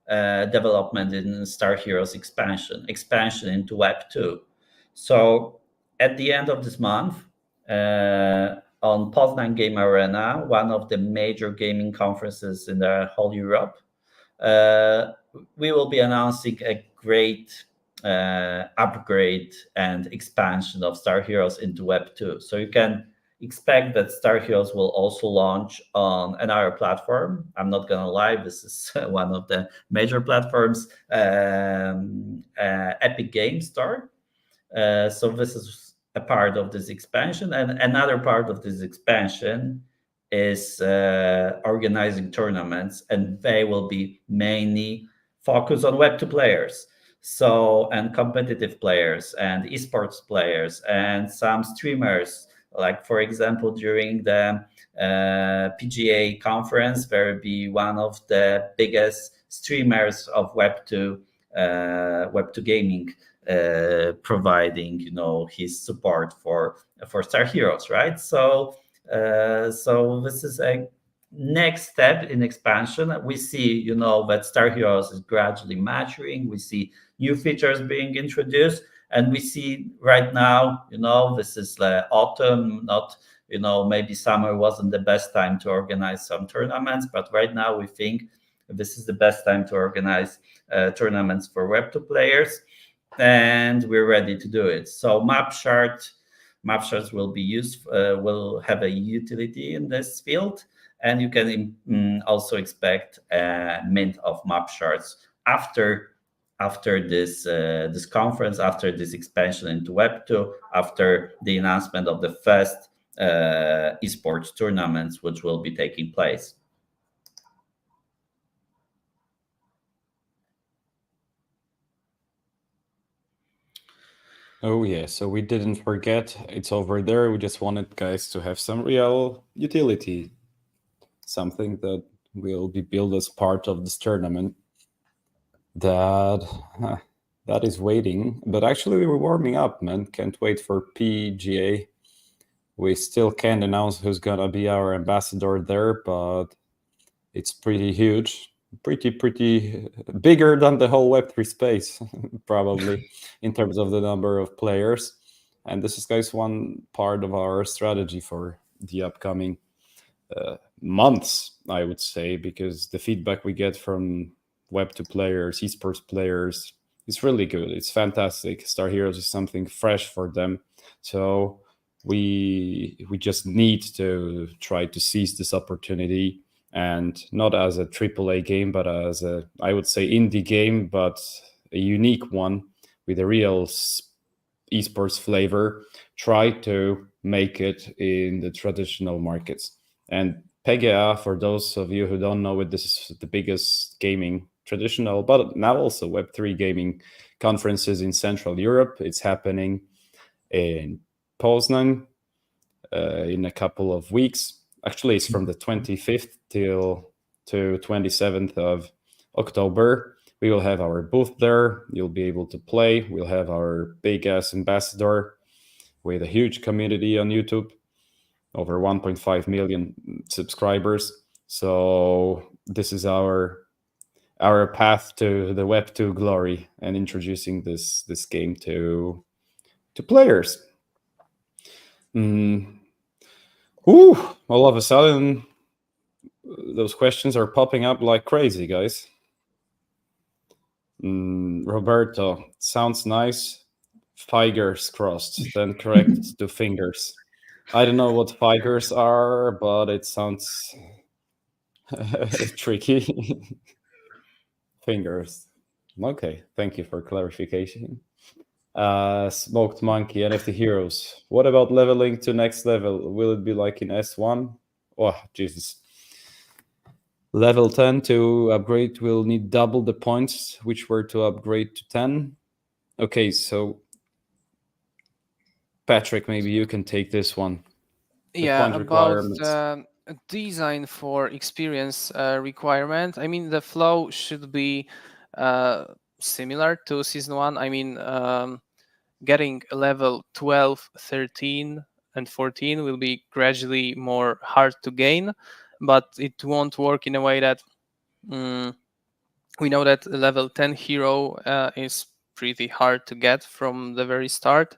development in StarHeroes expansion into Web2. So at the end of this month, on Poznan Game Arena, one of the major gaming conferences in the whole Europe, we will be announcing a great upgrade and expansion of StarHeroes into Web2. So you can expect that StarHeroes will also launch on another platform. I'm not gonna lie, this is one of the major platforms, Epic Game Store. So this is a part of this expansion, and another part of this expansion is organizing tournaments, and they will be mainly focused on Web2 players. So, and competitive players and esports players and some streamers, like for example, during the PGA conference, there will be one of the biggest streamers of Web2 gaming providing his support for StarHeroes, right? So this is a next step in expansion. We see that StarHeroes is gradually maturing. We see new features being introduced, and we see right now this is autumn, not maybe summer wasn't the best time to organize some tournaments, but right now we think this is the best time to organize tournaments for Web2 players, and we're ready to do it. So map charts will be used, will have a utility in this field, and you can also expect a mint of map charts after this conference, after this expansion into Web2, after the announcement of the first esports tournaments, which will be taking place. Oh yeah, so we didn't forget, it's over there. We just wanted guys to have some real utility, something that will be built as part of this tournament that is waiting. But actually we were warming up, man. Can't wait for PGA. We still can't announce who's gonna be our ambassador there, but it's pretty huge, pretty bigger than the whole Web3 space, probably, in terms of the number of players. And this is, guys, one part of our strategy for the upcoming months, I would say, because the feedback we get from Web2 players, esports players, is really good. It's fantastic. StarHeroes is something fresh for them. So we just need to try to seize this opportunity, and not as a AAA game, but as a, I would say, indie game, but a unique one with a real esports flavor. Try to make it in the traditional markets. And PGA, for those of you who don't know it, this is the biggest gaming, traditional, but now also Web3 gaming conferences in Central Europe. It's happening in Poznan in a couple of weeks. Actually, it's from the 25th to 27th of October. We will have our booth there. You'll be able to play. We'll have our big-ass ambassador with a huge community on YouTube, over 1.5 million subscribers. So this is our path to the Web2 glory and introducing this game to players. Ooh, all of a sudden, those questions are popping up like crazy, guys. Roberto, sounds nice. Fingers crossed, then correct to fingers. I don't know what fingers are, but it sounds tricky. Fingers. Okay, thank you for clarification. Smoked Monkey, NFT Heroes. What about leveling to next level? Will it be like in S1? Oh, Jesus. Level 10 to upgrade will need double the points, which were to upgrade to 10. Okay, so Patrick, maybe you can take this one. Yeah, about design for experience requirement. I mean, the flow should be similar to season 1. I mean, getting level 12, 13, and 14 will be gradually more hard to gain, but it won't work in a way that we know that level 10 hero is pretty hard to get from the very start.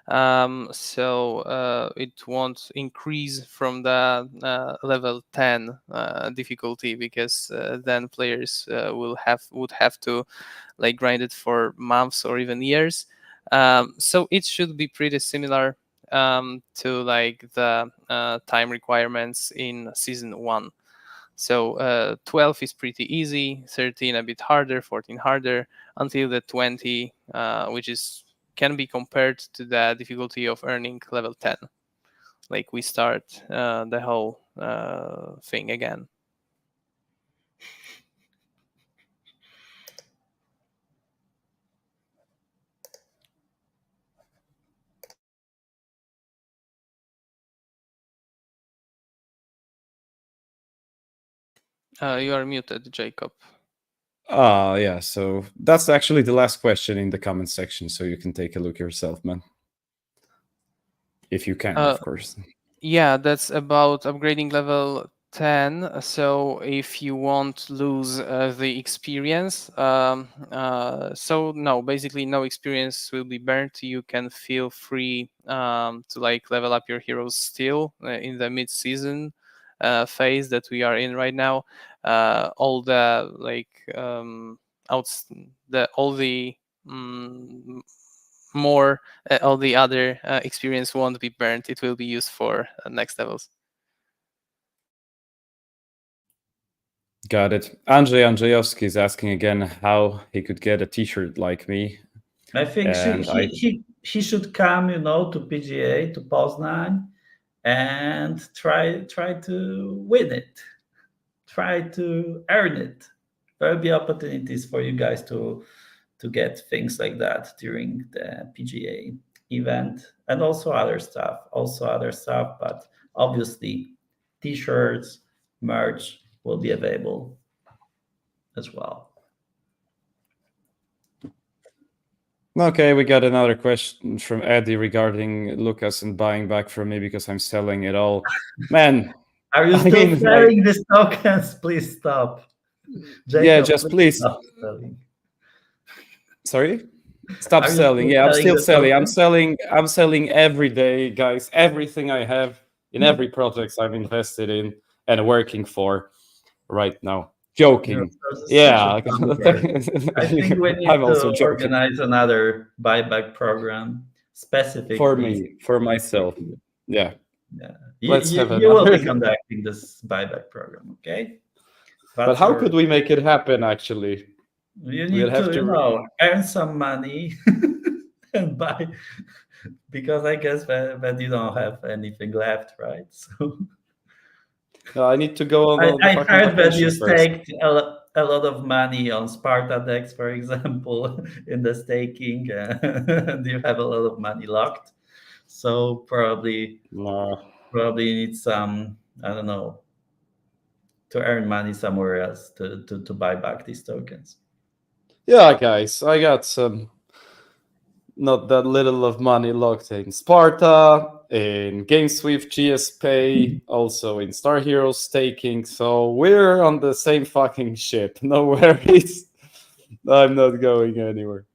So it won't increase from the level 10 difficulty, because then players would have to like grind it for months or even years. So it should be pretty similar to like the time requirements in season 1. So 12 is pretty easy, 13 a bit harder, 14 harder, until the 20, which can be compared to the difficulty of earning level 10. Like we start the whole thing again. You are muted, Jacob. Yeah, so that's actually the last question in the comment section, so you can take a look yourself, man. If you can, of course. Yeah, that's about upgrading level 10. So if you won't lose the experience, so no, basically no experience will be burnt. You can feel free to like level up your heroes still in the mid-season phase that we are in right now. All the like all the more all the other experience won't be burnt. It will be used for next levels. Got it. Andrzej Andrzejowski is asking again how he could get a T-shirt like me. I think he should come, to PGA, to Poznan, and try to win it. Try to earn it. There will be opportunities for you guys to get things like that during the PGA event, and also other stuff. But obviously, T-shirts, merch will be available as well. Okay, we got another question from Eddie regarding Lucas and buying back from me because I'm selling it all. Man, are you still selling these tokens? Please stop. Jacob, yeah, just please. Stop selling. Sorry? Stop selling. Yeah, I'm still selling. I'm selling every day, guys. Everything I have in every project I'm invested in and working for right now. Joking. Yeah. I think we need to organize another buyback program specifically for me, for myself. Yeah. Let's have you will be conducting this buyback program, okay? But how could we make it happen, actually? You need to earn some money and buy, because I guess that you don't have anything left, right? So I need to go on. I heard that you staked a lot of money on Sparta decks, for example, in the staking, and you have a lot of money locked. So probably need some, I don't know, to earn money somewhere else to buy back these tokens. Yeah, guys, I got some not that little of money locked in Sparta, in GameSwift, GSPay, also in StarHeroes staking. So we're on the same fucking ship. No worries. I'm not going anywhere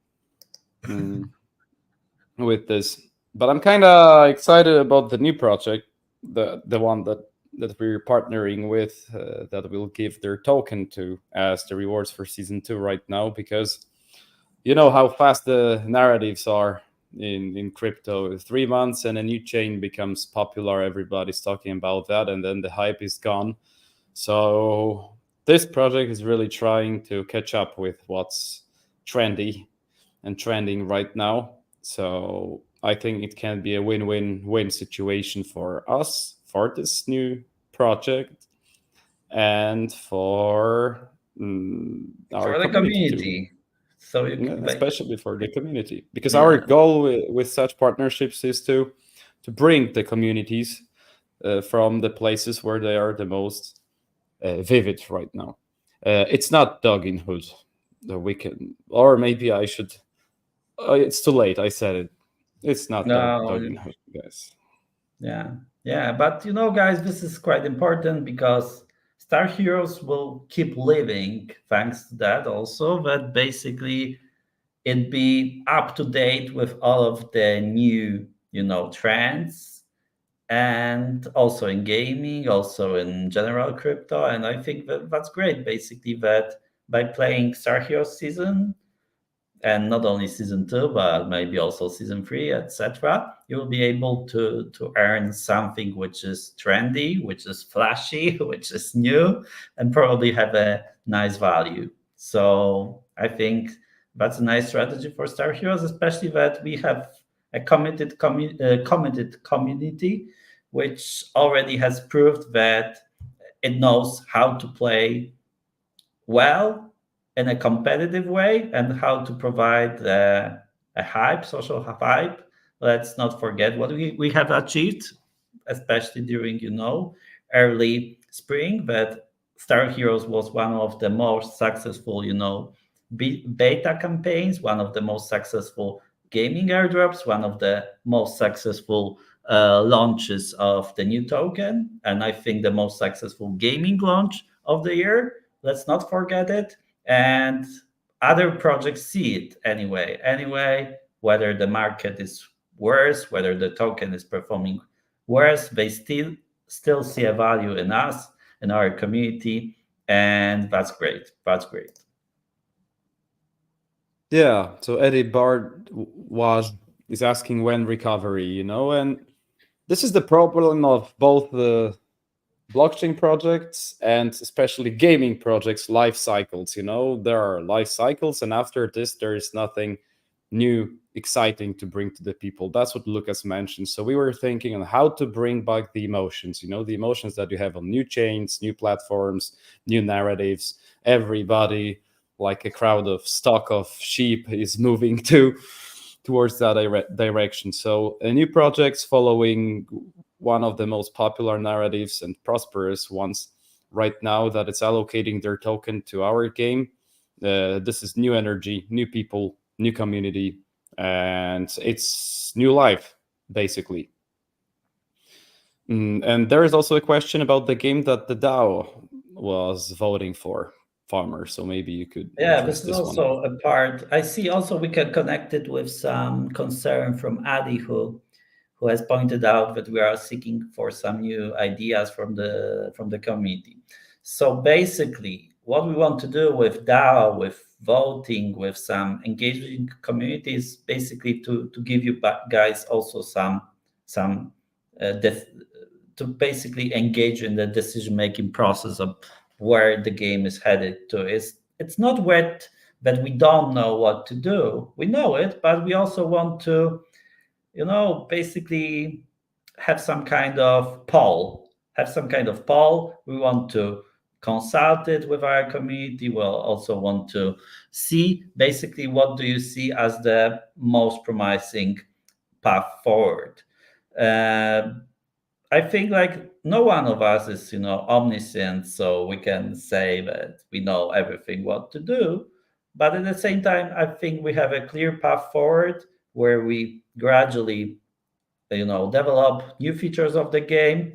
with this. But I'm kind of excited about the new project, the one that we're partnering with, that will give their token to as the rewards for season 2 right now, because you know how fast the narratives are in crypto. 3 months and a new chain becomes popular, everybody's talking about that, and then the hype is gone. So this project is really trying to catch up with what's trendy and trending right now. So I think it can be a win-win-win situation for us, for this new project, and for our community. So especially for the community, because our goal with such partnerships is to bring the communities from the places where they are the most vivid right now. It's not dog in hood. We can, or maybe I should. It's too late. I said it. It's not No, doggy, guys. yeah. But guys, this is quite important because Star Heroes will keep living thanks to that. Also, that basically it be up to date with all of the new trends, and also in gaming, also in general crypto. And I think that's great. Basically, that by playing Star Heroes season, and not only season 2 but maybe also season 3, etc., you will be able to earn something which is trendy, which is flashy, which is new, and probably have a nice value. So I think that's a nice strategy for Star Heroes, especially that we have a committed community which already has proved that it knows how to play well in a competitive way, and how to provide a hype, social hype. Let's not forget what we have achieved, especially during early spring, that Star Heroes was one of the most successful beta campaigns, one of the most successful gaming airdrops, one of the most successful launches of the new token, and I think the most successful gaming launch of the year. Let's not forget it. And other projects see it anyway, whether the market is worse, whether the token is performing worse, they still see a value in us, in our community, and that's great. Yeah. So Eddie Bard is asking when recovery, and this is the problem of both the blockchain projects and especially gaming projects life cycles. There are life cycles, and after this there is nothing new exciting to bring to the people. That's what Lucas mentioned. So we were thinking on how to bring back the emotions, the emotions that you have on new chains, new platforms, new narratives. Everybody, like a crowd of stock of sheep, is moving towards that direction. So new projects following one of the most popular narratives and prosperous ones right now, that it's allocating their token to our game. This is new energy, new people, new community, and it's new life, basically. And there is also a question about the game that the DAO was voting for, Farmer. So maybe you could This address is this one. also a part. I see also we can connect it with some concern from Adi, who has pointed out that we are seeking for some new ideas from the community. So basically, what we want to do with DAO, with voting, with some engaging communities, basically to give you guys also some to basically engage in the decision making process of where the game is headed to. It's not that we don't know what to do. We know it, but we also want to basically have some kind of poll. We want to consult it with our community. We'll also want to see basically what do you see as the most promising path forward. I think like no one of us is omniscient, so we can say that we know everything what to do. But at the same time, I think we have a clear path forward where we gradually develop new features of the game,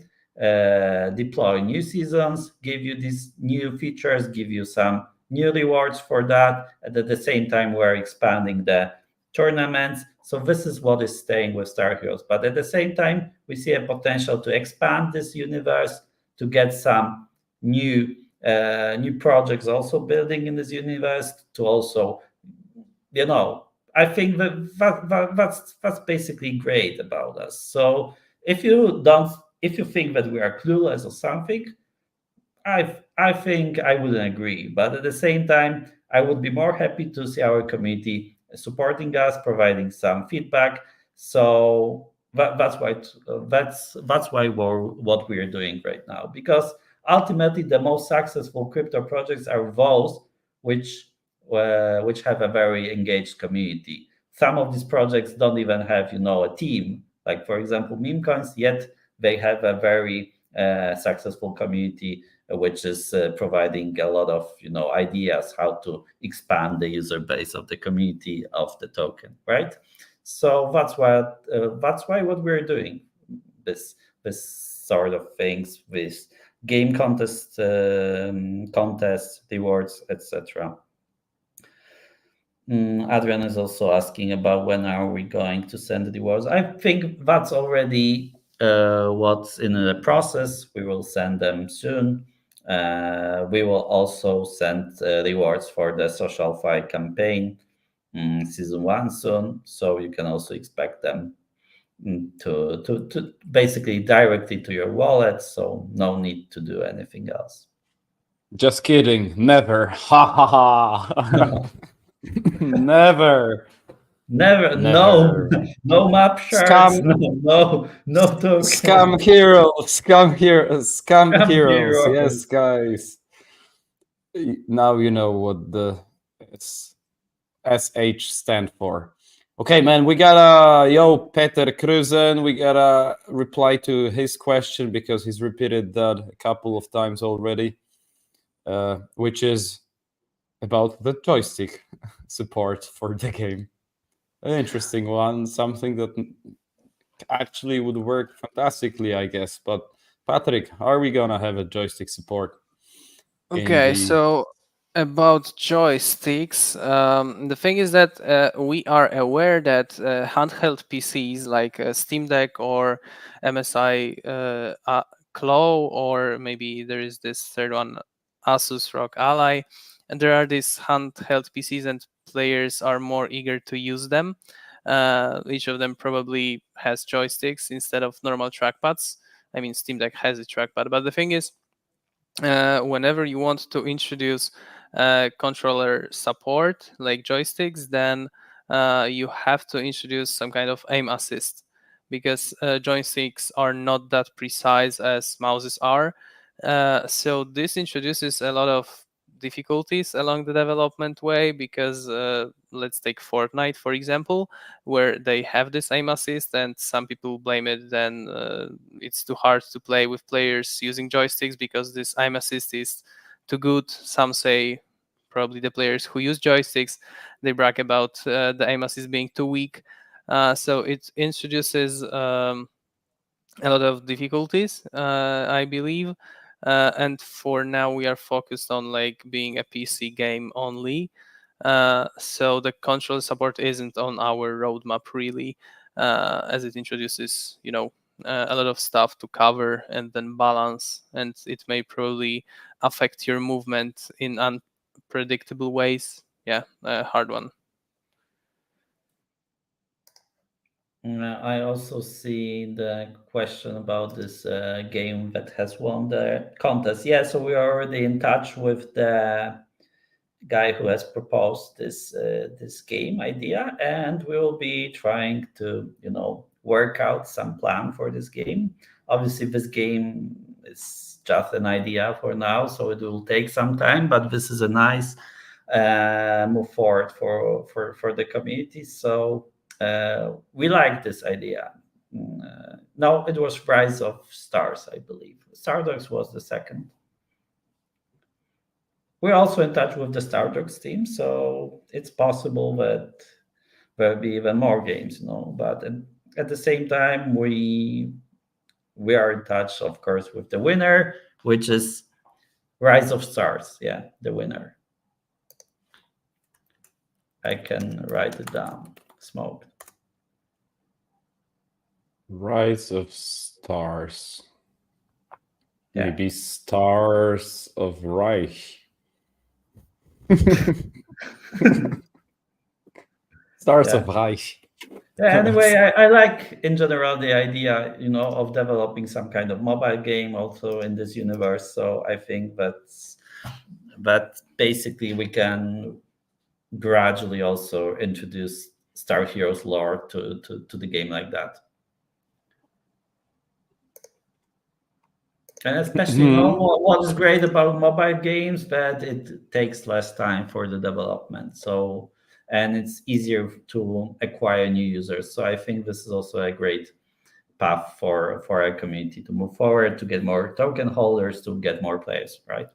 deploy new seasons, give you these new features, give you some new rewards for that. And at the same time, we're expanding the tournaments. So this is what is staying with Star Heroes. But at the same time, we see a potential to expand this universe, to get some new projects also building in this universe, to also I think that's basically great about us. So if you think that we are clueless or something, I think I wouldn't agree. But at the same time, I would be more happy to see our community supporting us, providing some feedback. So that's why we're what we are doing right now. Because ultimately, the most successful crypto projects are those which have a very engaged community. Some of these projects don't even have a team. Like for example, meme coins, yet they have a very successful community which is providing a lot of ideas how to expand the user base of the community of the token, right? So that's why what we're doing, this sort of things, with game contests, rewards, etc. Adrian is also asking about when are we going to send the rewards. I think that's already what's in the process. We will send them soon. We will also send rewards for the social fight campaign season 1 soon, so you can also expect them to basically directly to your wallet, so no need to do anything else. Just kidding. Never. Ha ha ha. Never. Never. Never. No map shards, Scam. no token. Scam heroes. Scam heroes. Scam Scam heroes. Yes, heroes. guys. Now you know what the it's SH stand for. Okay, man, we got Peter Cruzen. We gotta reply to his question because he's repeated that a couple of times already, which is about the joystick support for the game. An interesting one, something that actually would work fantastically, I guess. But Patrick, are we gonna have a joystick support? Okay, so about joysticks, the thing is that we are aware that handheld PCs like Steam Deck or MSI Claw, or maybe there is this third one, Asus ROG Ally, and there are these handheld PCs and players are more eager to use them. Each of them probably has joysticks instead of normal trackpads. I mean, Steam Deck has a trackpad, but the thing is, whenever you want to introduce controller support like joysticks, then you have to introduce some kind of aim assist, because joysticks are not that precise as mouses are. So this introduces a lot of difficulties along the development way, because let's take Fortnite for example, where they have this aim assist and some people blame it, then it's too hard to play with players using joysticks because this aim assist is too good. Some say, probably the players who use joysticks, they brag about the aim assist being too weak. So it introduces a lot of difficulties, I believe. And for now, we are focused on like being a PC game only. So the control support isn't on our roadmap really, as it introduces, a lot of stuff to cover and then balance, and it may probably affect your movement in unpredictable ways. Yeah, a hard one. I also see the question about this game that has won the contest. Yeah, so we are already in touch with the guy who has proposed this game idea, and we will be trying to work out some plan for this game. Obviously, this game is just an idea for now, so it will take some time. But this is a nice move forward for the community. So we like this idea. No, it was Rise of Stars, I believe. Stardogs was the second. We're also in touch with the Stardogs team, so it's possible that there'll be even more games, But at the same time, we are in touch, of course, with the winner, which is Rise of Stars. Yeah, the winner. I can write it down. Smoke. Rise of Stars. Yeah. Maybe Stars of Reich. Stars of Reich. Yeah, anyway, I like in general the idea, of developing some kind of mobile game also in this universe. So I think that basically we can gradually also introduce StarHeroes lore to the game like that. And especially, what is great about mobile games, that it takes less time for the development. So, and it's easier to acquire new users. So I think this is also a great path for our community to move forward, to get more token holders, to get more players, right?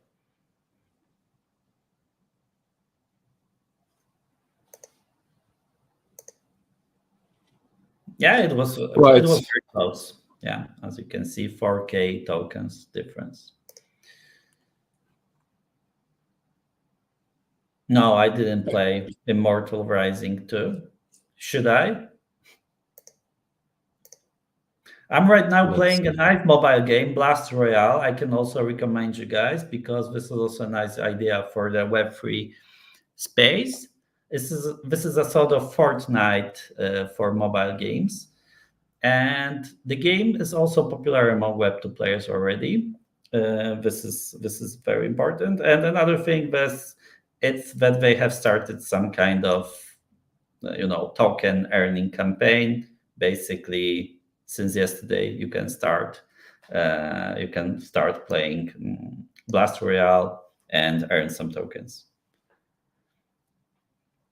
Yeah, it was Right. very close. Yeah, as you can see, 4K tokens difference. No, I didn't play Immortal Rising 2. Should I? I'm right now Let's playing a see. nice mobile game, Blast Royale. I can also recommend you guys because this is also a nice idea for the Web3 space. This is a sort of Fortnite for mobile games, and the game is also popular among Web2 players already. This is very important. And another thing is it's that they have started some kind of token earning campaign. Basically, since yesterday, you can start playing Blast Royale and earn some tokens.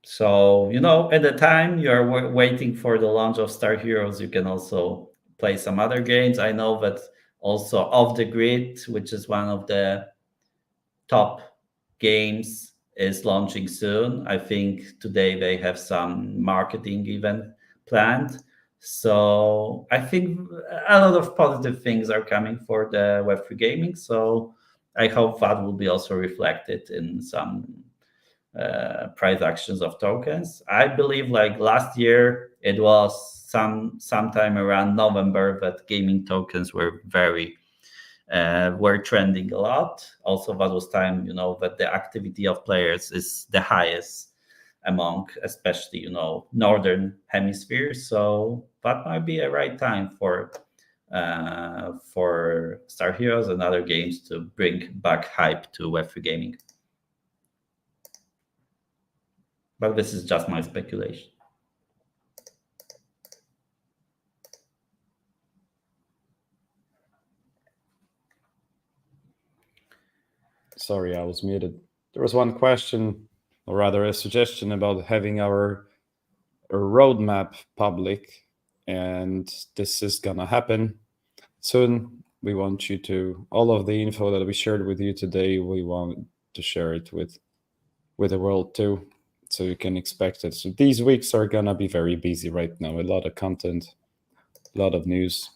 So, at the time you're waiting for the launch of StarHeroes, you can also play some other games. I know that also Off the Grid, which is one of the top games, is launching soon. I think today they have some marketing event planned. So I think a lot of positive things are coming for the Web3 gaming. So I hope that will be also reflected in some price actions of tokens. I believe like last year it was sometime around November that gaming tokens were trending a lot. Also, that was time that the activity of players is the highest among, especially northern hemisphere. So that might be a right time for StarHeroes and other games to bring back hype to Web3 gaming. But this is just my speculation. Sorry, I was muted. There was one question, or rather a suggestion about having our roadmap public, and this is gonna happen soon. We want you to, all of the info that we shared with you today, we want to share it with the world too, so you can expect it. So these weeks are gonna be very busy right now. A lot of content, a lot of news,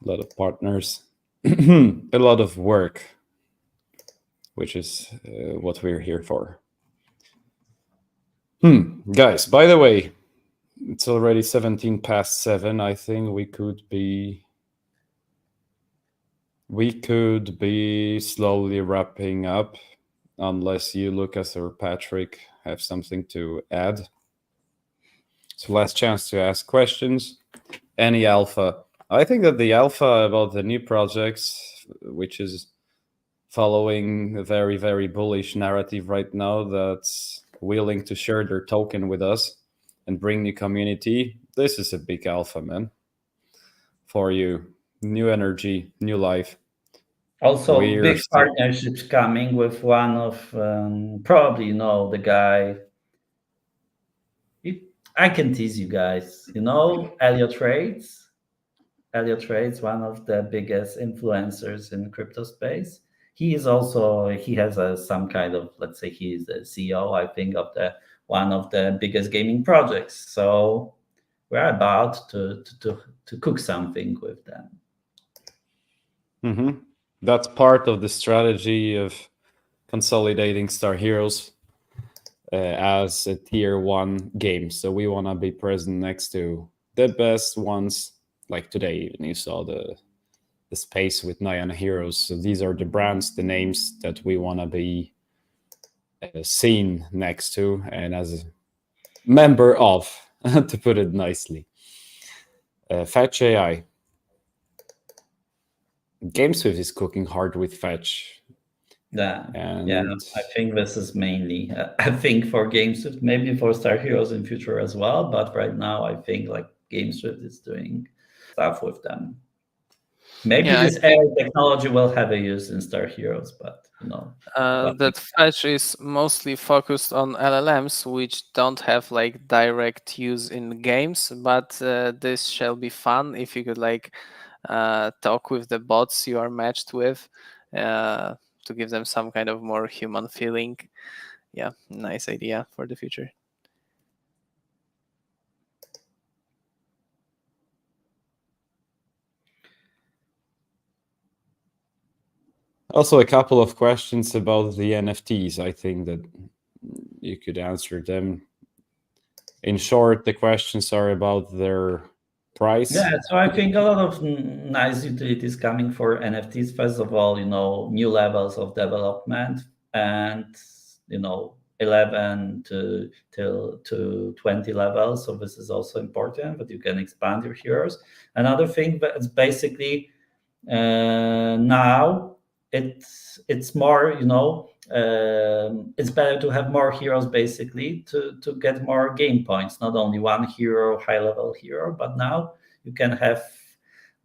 a lot of partners, a lot of work, which is what we're here for. Guys, by the way, it's already 17 past 7. I think we could be slowly wrapping up, unless you, Lucas or Patrick, have something to add. So last chance to ask questions. Any alpha? I think that the alpha about the new projects, which is following a very, very bullish narrative right now, that's willing to share their token with us and bring new community. This is a big alpha, man, for you. New energy, new life. Also, We're big still- partnerships coming with one of probably the guy. I can tease you guys. Elliot Trades. Elliot Trades, one of the biggest influencers in crypto space. He has some kind of, let's say, he's the CEO, I think, of the one of the biggest gaming projects. So we're about to cook something with them. Mm-hmm. That's part of the strategy of consolidating StarHeroes as a tier 1 game. So we want to be present next to the best ones. Like today, even you saw the space with Nyan Heroes. So these are the brands, the names that we want to be seen next to, and as a member of, to put it nicely. Fetch AI. GameSwift is cooking hard with Fetch. Yeah, And I think this is mainly, I think for GameSwift, maybe for StarHeroes in future as well. But right now, I think like GameSwift is doing stuff with them. Maybe this AI technology will have a use in StarHeroes, but that Fetch is mostly focused on LLMs, which don't have like direct use in games. But this shall be fun if you could like talk with the bots you are matched with to give them some kind of more human feeling. Yeah, nice idea for the future. Also, a couple of questions about the NFTs. I think that you could answer them. In short, the questions are about their price. Yeah, so I think a lot of nice utilities coming for NFTs. First of all, new levels of development, and 11 to 20 levels. So this is also important, but you can expand your heroes. Another thing that's basically now it's more, it's better to have more heroes basically to get more game points. Not only one hero, high level hero, but now you can have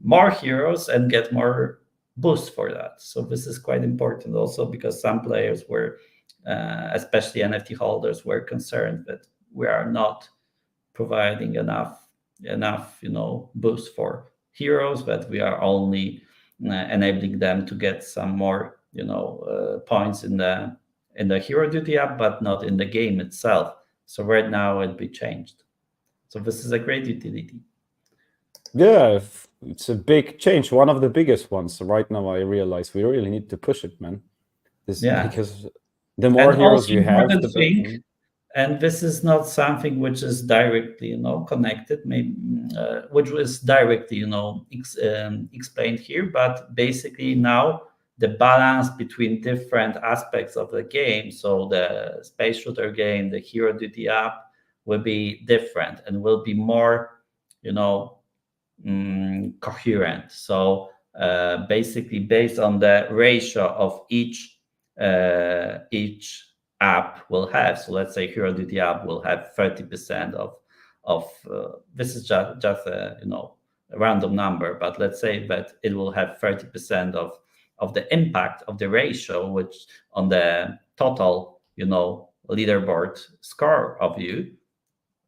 more heroes and get more boosts for that. So this is quite important also, because some players were, especially NFT holders, were concerned that we are not providing enough boost for heroes, that we are only enabling them to get some more points in the hero duty app, but not in the game itself. So right now it'll be changed. So this is a great utility. Yeah, it's a big change, one of the biggest ones. Right now I realize we really need to push it, man. Because the more heroes you have, the better. And this is not something which is directly connected, maybe which was directly explained here, but basically now the balance between different aspects of the game, so the space shooter game, the hero duty app, will be different and will be more coherent. So basically based on the ratio of each app will have. So let's say Hero Duty app will have 30% of this is just a random number, but let's say that it will have 30% of the impact of the ratio, which on the total leaderboard score of you,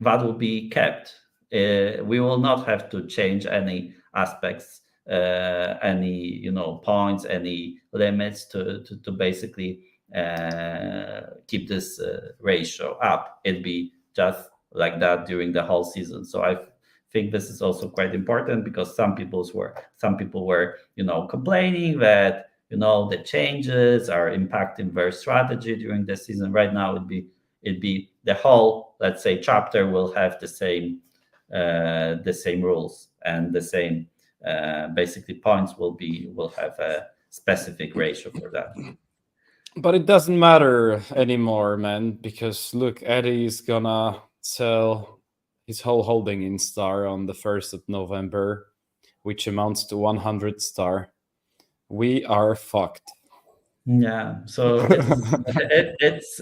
that will be kept. We will not have to change any aspects, any points, any limits to basically keep this ratio up. It'd be just like that during the whole season. So I think this is also quite important, because some people were complaining that the changes are impacting their strategy during the season. Right now it'd be the whole, let's say, chapter will have the same rules, and the same basically points will have a specific ratio for that. But it doesn't matter anymore, man, because look, Eddie is gonna sell his whole holding in Star on the 1st of November, which amounts to 100 Star. We are fucked. Yeah, so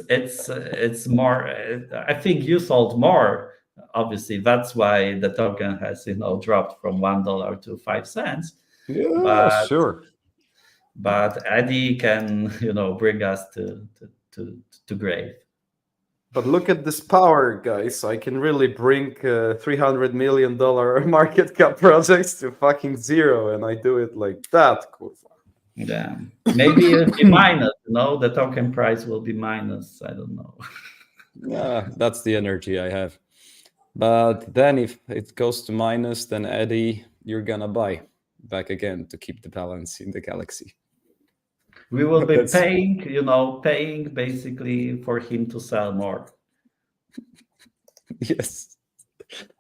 it's more. I think you sold more. Obviously, that's why the token has dropped from $1 to 5 cents. Yeah, sure. But Eddie can bring us to grave. But look at this power, guys. I can really bring $300 million market cap projects to fucking zero, and I do it like that. Cool. Yeah, maybe it'll be minus. The token price will be minus. I don't know. Yeah, that's the energy I have. But then if it goes to minus, then Eddie, you're gonna buy back again to keep the balance in the galaxy. We will be paying basically for him to sell more. Yes,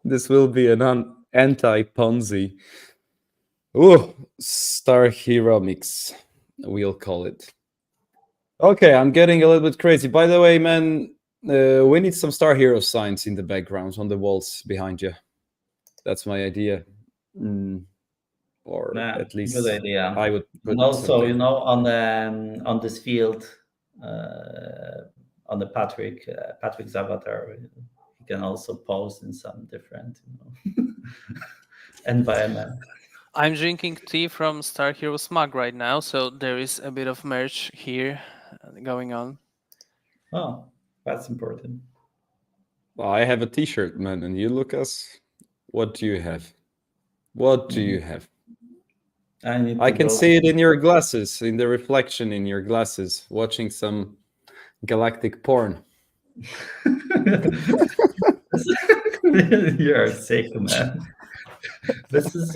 this will be an anti-Ponzi. Oh, Star Hero mix, we'll call it. Okay, I'm getting a little bit crazy. By the way, man, we need some Star Hero signs in the background on the walls behind you. That's my idea. Or at least good idea. I would put and also something. on this field, on the Patrick's avatar, you can also pose in some different environment. I'm drinking tea from StarHeroes mug right now, so there is a bit of merch here going on. Oh, that's important. Well, I have a T-shirt, man, and you, Lucas, what do you have? What do you have? I can see it in your glasses, in the reflection in your glasses, watching some galactic porn. You're sick, man. This is,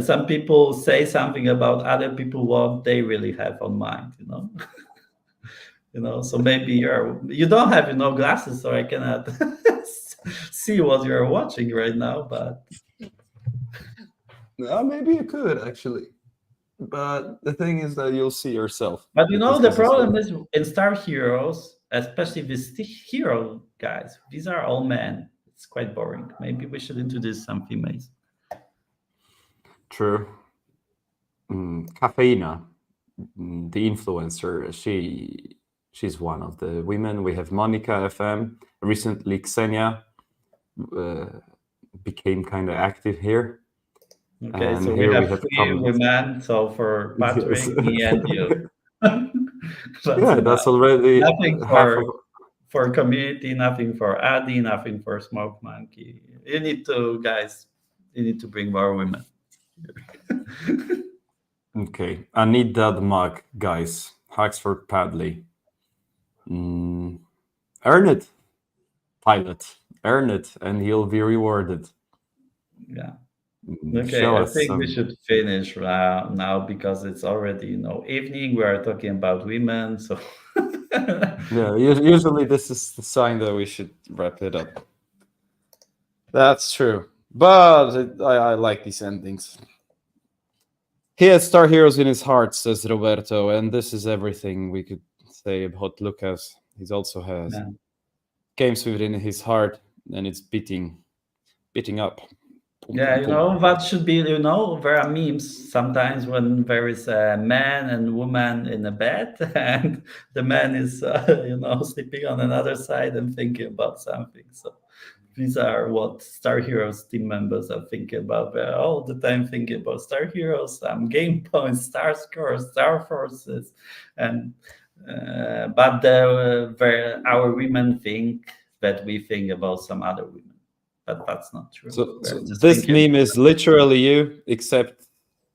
Some people say something about other people what they really have on mind, So maybe you don't have glasses, so I cannot see what you're watching right now. But Maybe you could actually, but the thing is that you'll see yourself. the This problem is in Star Heroes, especially these hero guys. These are all men. It's quite boring. Maybe we should introduce some females. True. Caffeina, the influencer, she's one of the women. We have Monica FM. Recently, Xenia became kind of active here. Okay, And so here we have three women. So for Patrick, Yes. me, and you. That's already nothing half of. for community, nothing for Addy, nothing for Smoke Monkey. You need to, guys. You need to bring more women. Okay, I need that mug, guys. Haxford Padley. Earn it, pilot. Earn it, and he'll be rewarded. Yeah. Okay, Show I us think some. we should finish now because it's already evening. We are talking about women, so Yeah, usually this is the sign that we should wrap it up. That's true, but I like these endings. He has Star Heroes in his heart, says Roberto, and this is everything we could say about Lucas. He also has games within his heart, and it's beating up. Yeah, that should be, there are memes sometimes when there is a man and woman in a bed and the man is, sleeping on another side and thinking about something. So these are what Star Heroes team members are thinking about. They're all the time thinking about Star Heroes, game points, star scores, star forces, and but our women think that we think about some other women. But that's not true. So this meme is literally you, except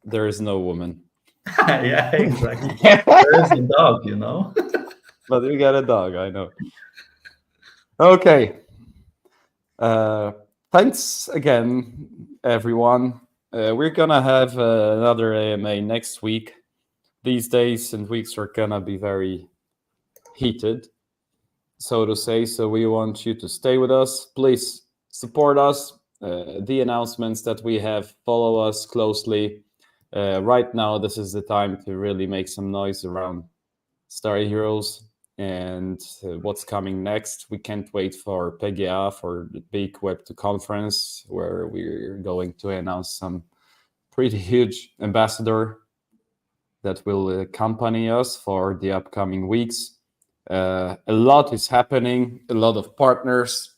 there is no woman. Yeah, exactly. There's a dog, But you got a dog, I know. Okay. Thanks again, everyone. We're gonna have another AMA next week. These days and weeks are gonna be very heated, so to say. So we want you to stay with us. Please support us. The announcements that we have, follow us closely. Right now, this is the time to really make some noise around Star Heroes and what's coming next. We can't wait for PGA, for the big Web2 conference, where we're going to announce some pretty huge ambassador that will accompany us for the upcoming weeks. A lot is happening, a lot of partners,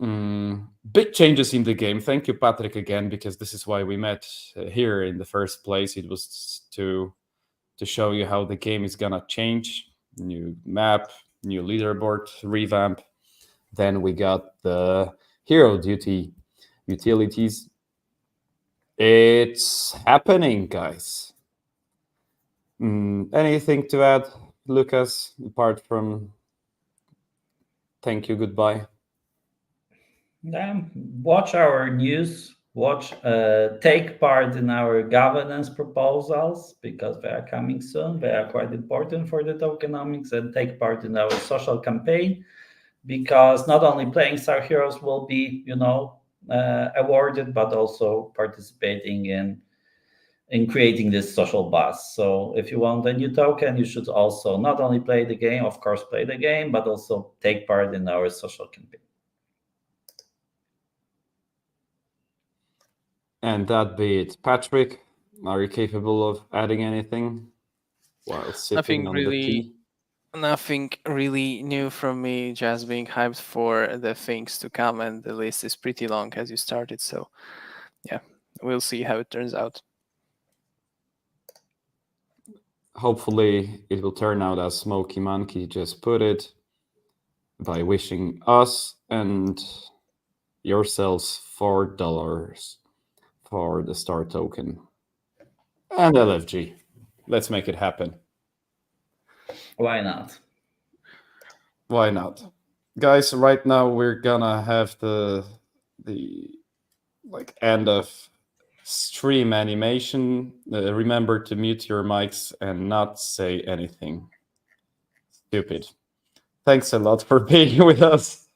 big changes in the game. Thank you, Patrick, again, because this is why we met here in the first place. It was to show you how the game is gonna change. New map, new leaderboard revamp. Then we got the hero duty utilities. It's happening, guys. Anything to add, Lucas, apart from thank you, goodbye? Watch our news. Take part in our governance proposals because they are coming soon. They are quite important for the tokenomics, and take part in our social campaign because not only playing Star Heroes will be, awarded, but also participating in creating this social buzz. So if you want a new token, you should also not only play the game, of course, play the game, but also take part in our social campaign. And that be it. Patrick, are you capable of adding anything while sipping on the tea? Nothing really new from me, just being hyped for the things to come, and the list is pretty long as you started. So yeah, we'll see how it turns out. Hopefully it will turn out as Smoky Monkey just put it, by wishing us and yourselves $4 for the star token and LFG. Let's make it happen. Why not? Why not? Guys, right now we're gonna have the end of stream animation. Remember to mute your mics and not say anything stupid. Thanks a lot for being with us.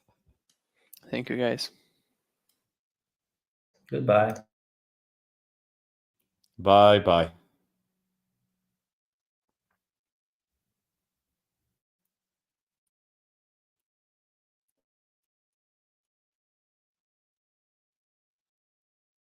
Thank you, guys. Goodbye. Bye-bye.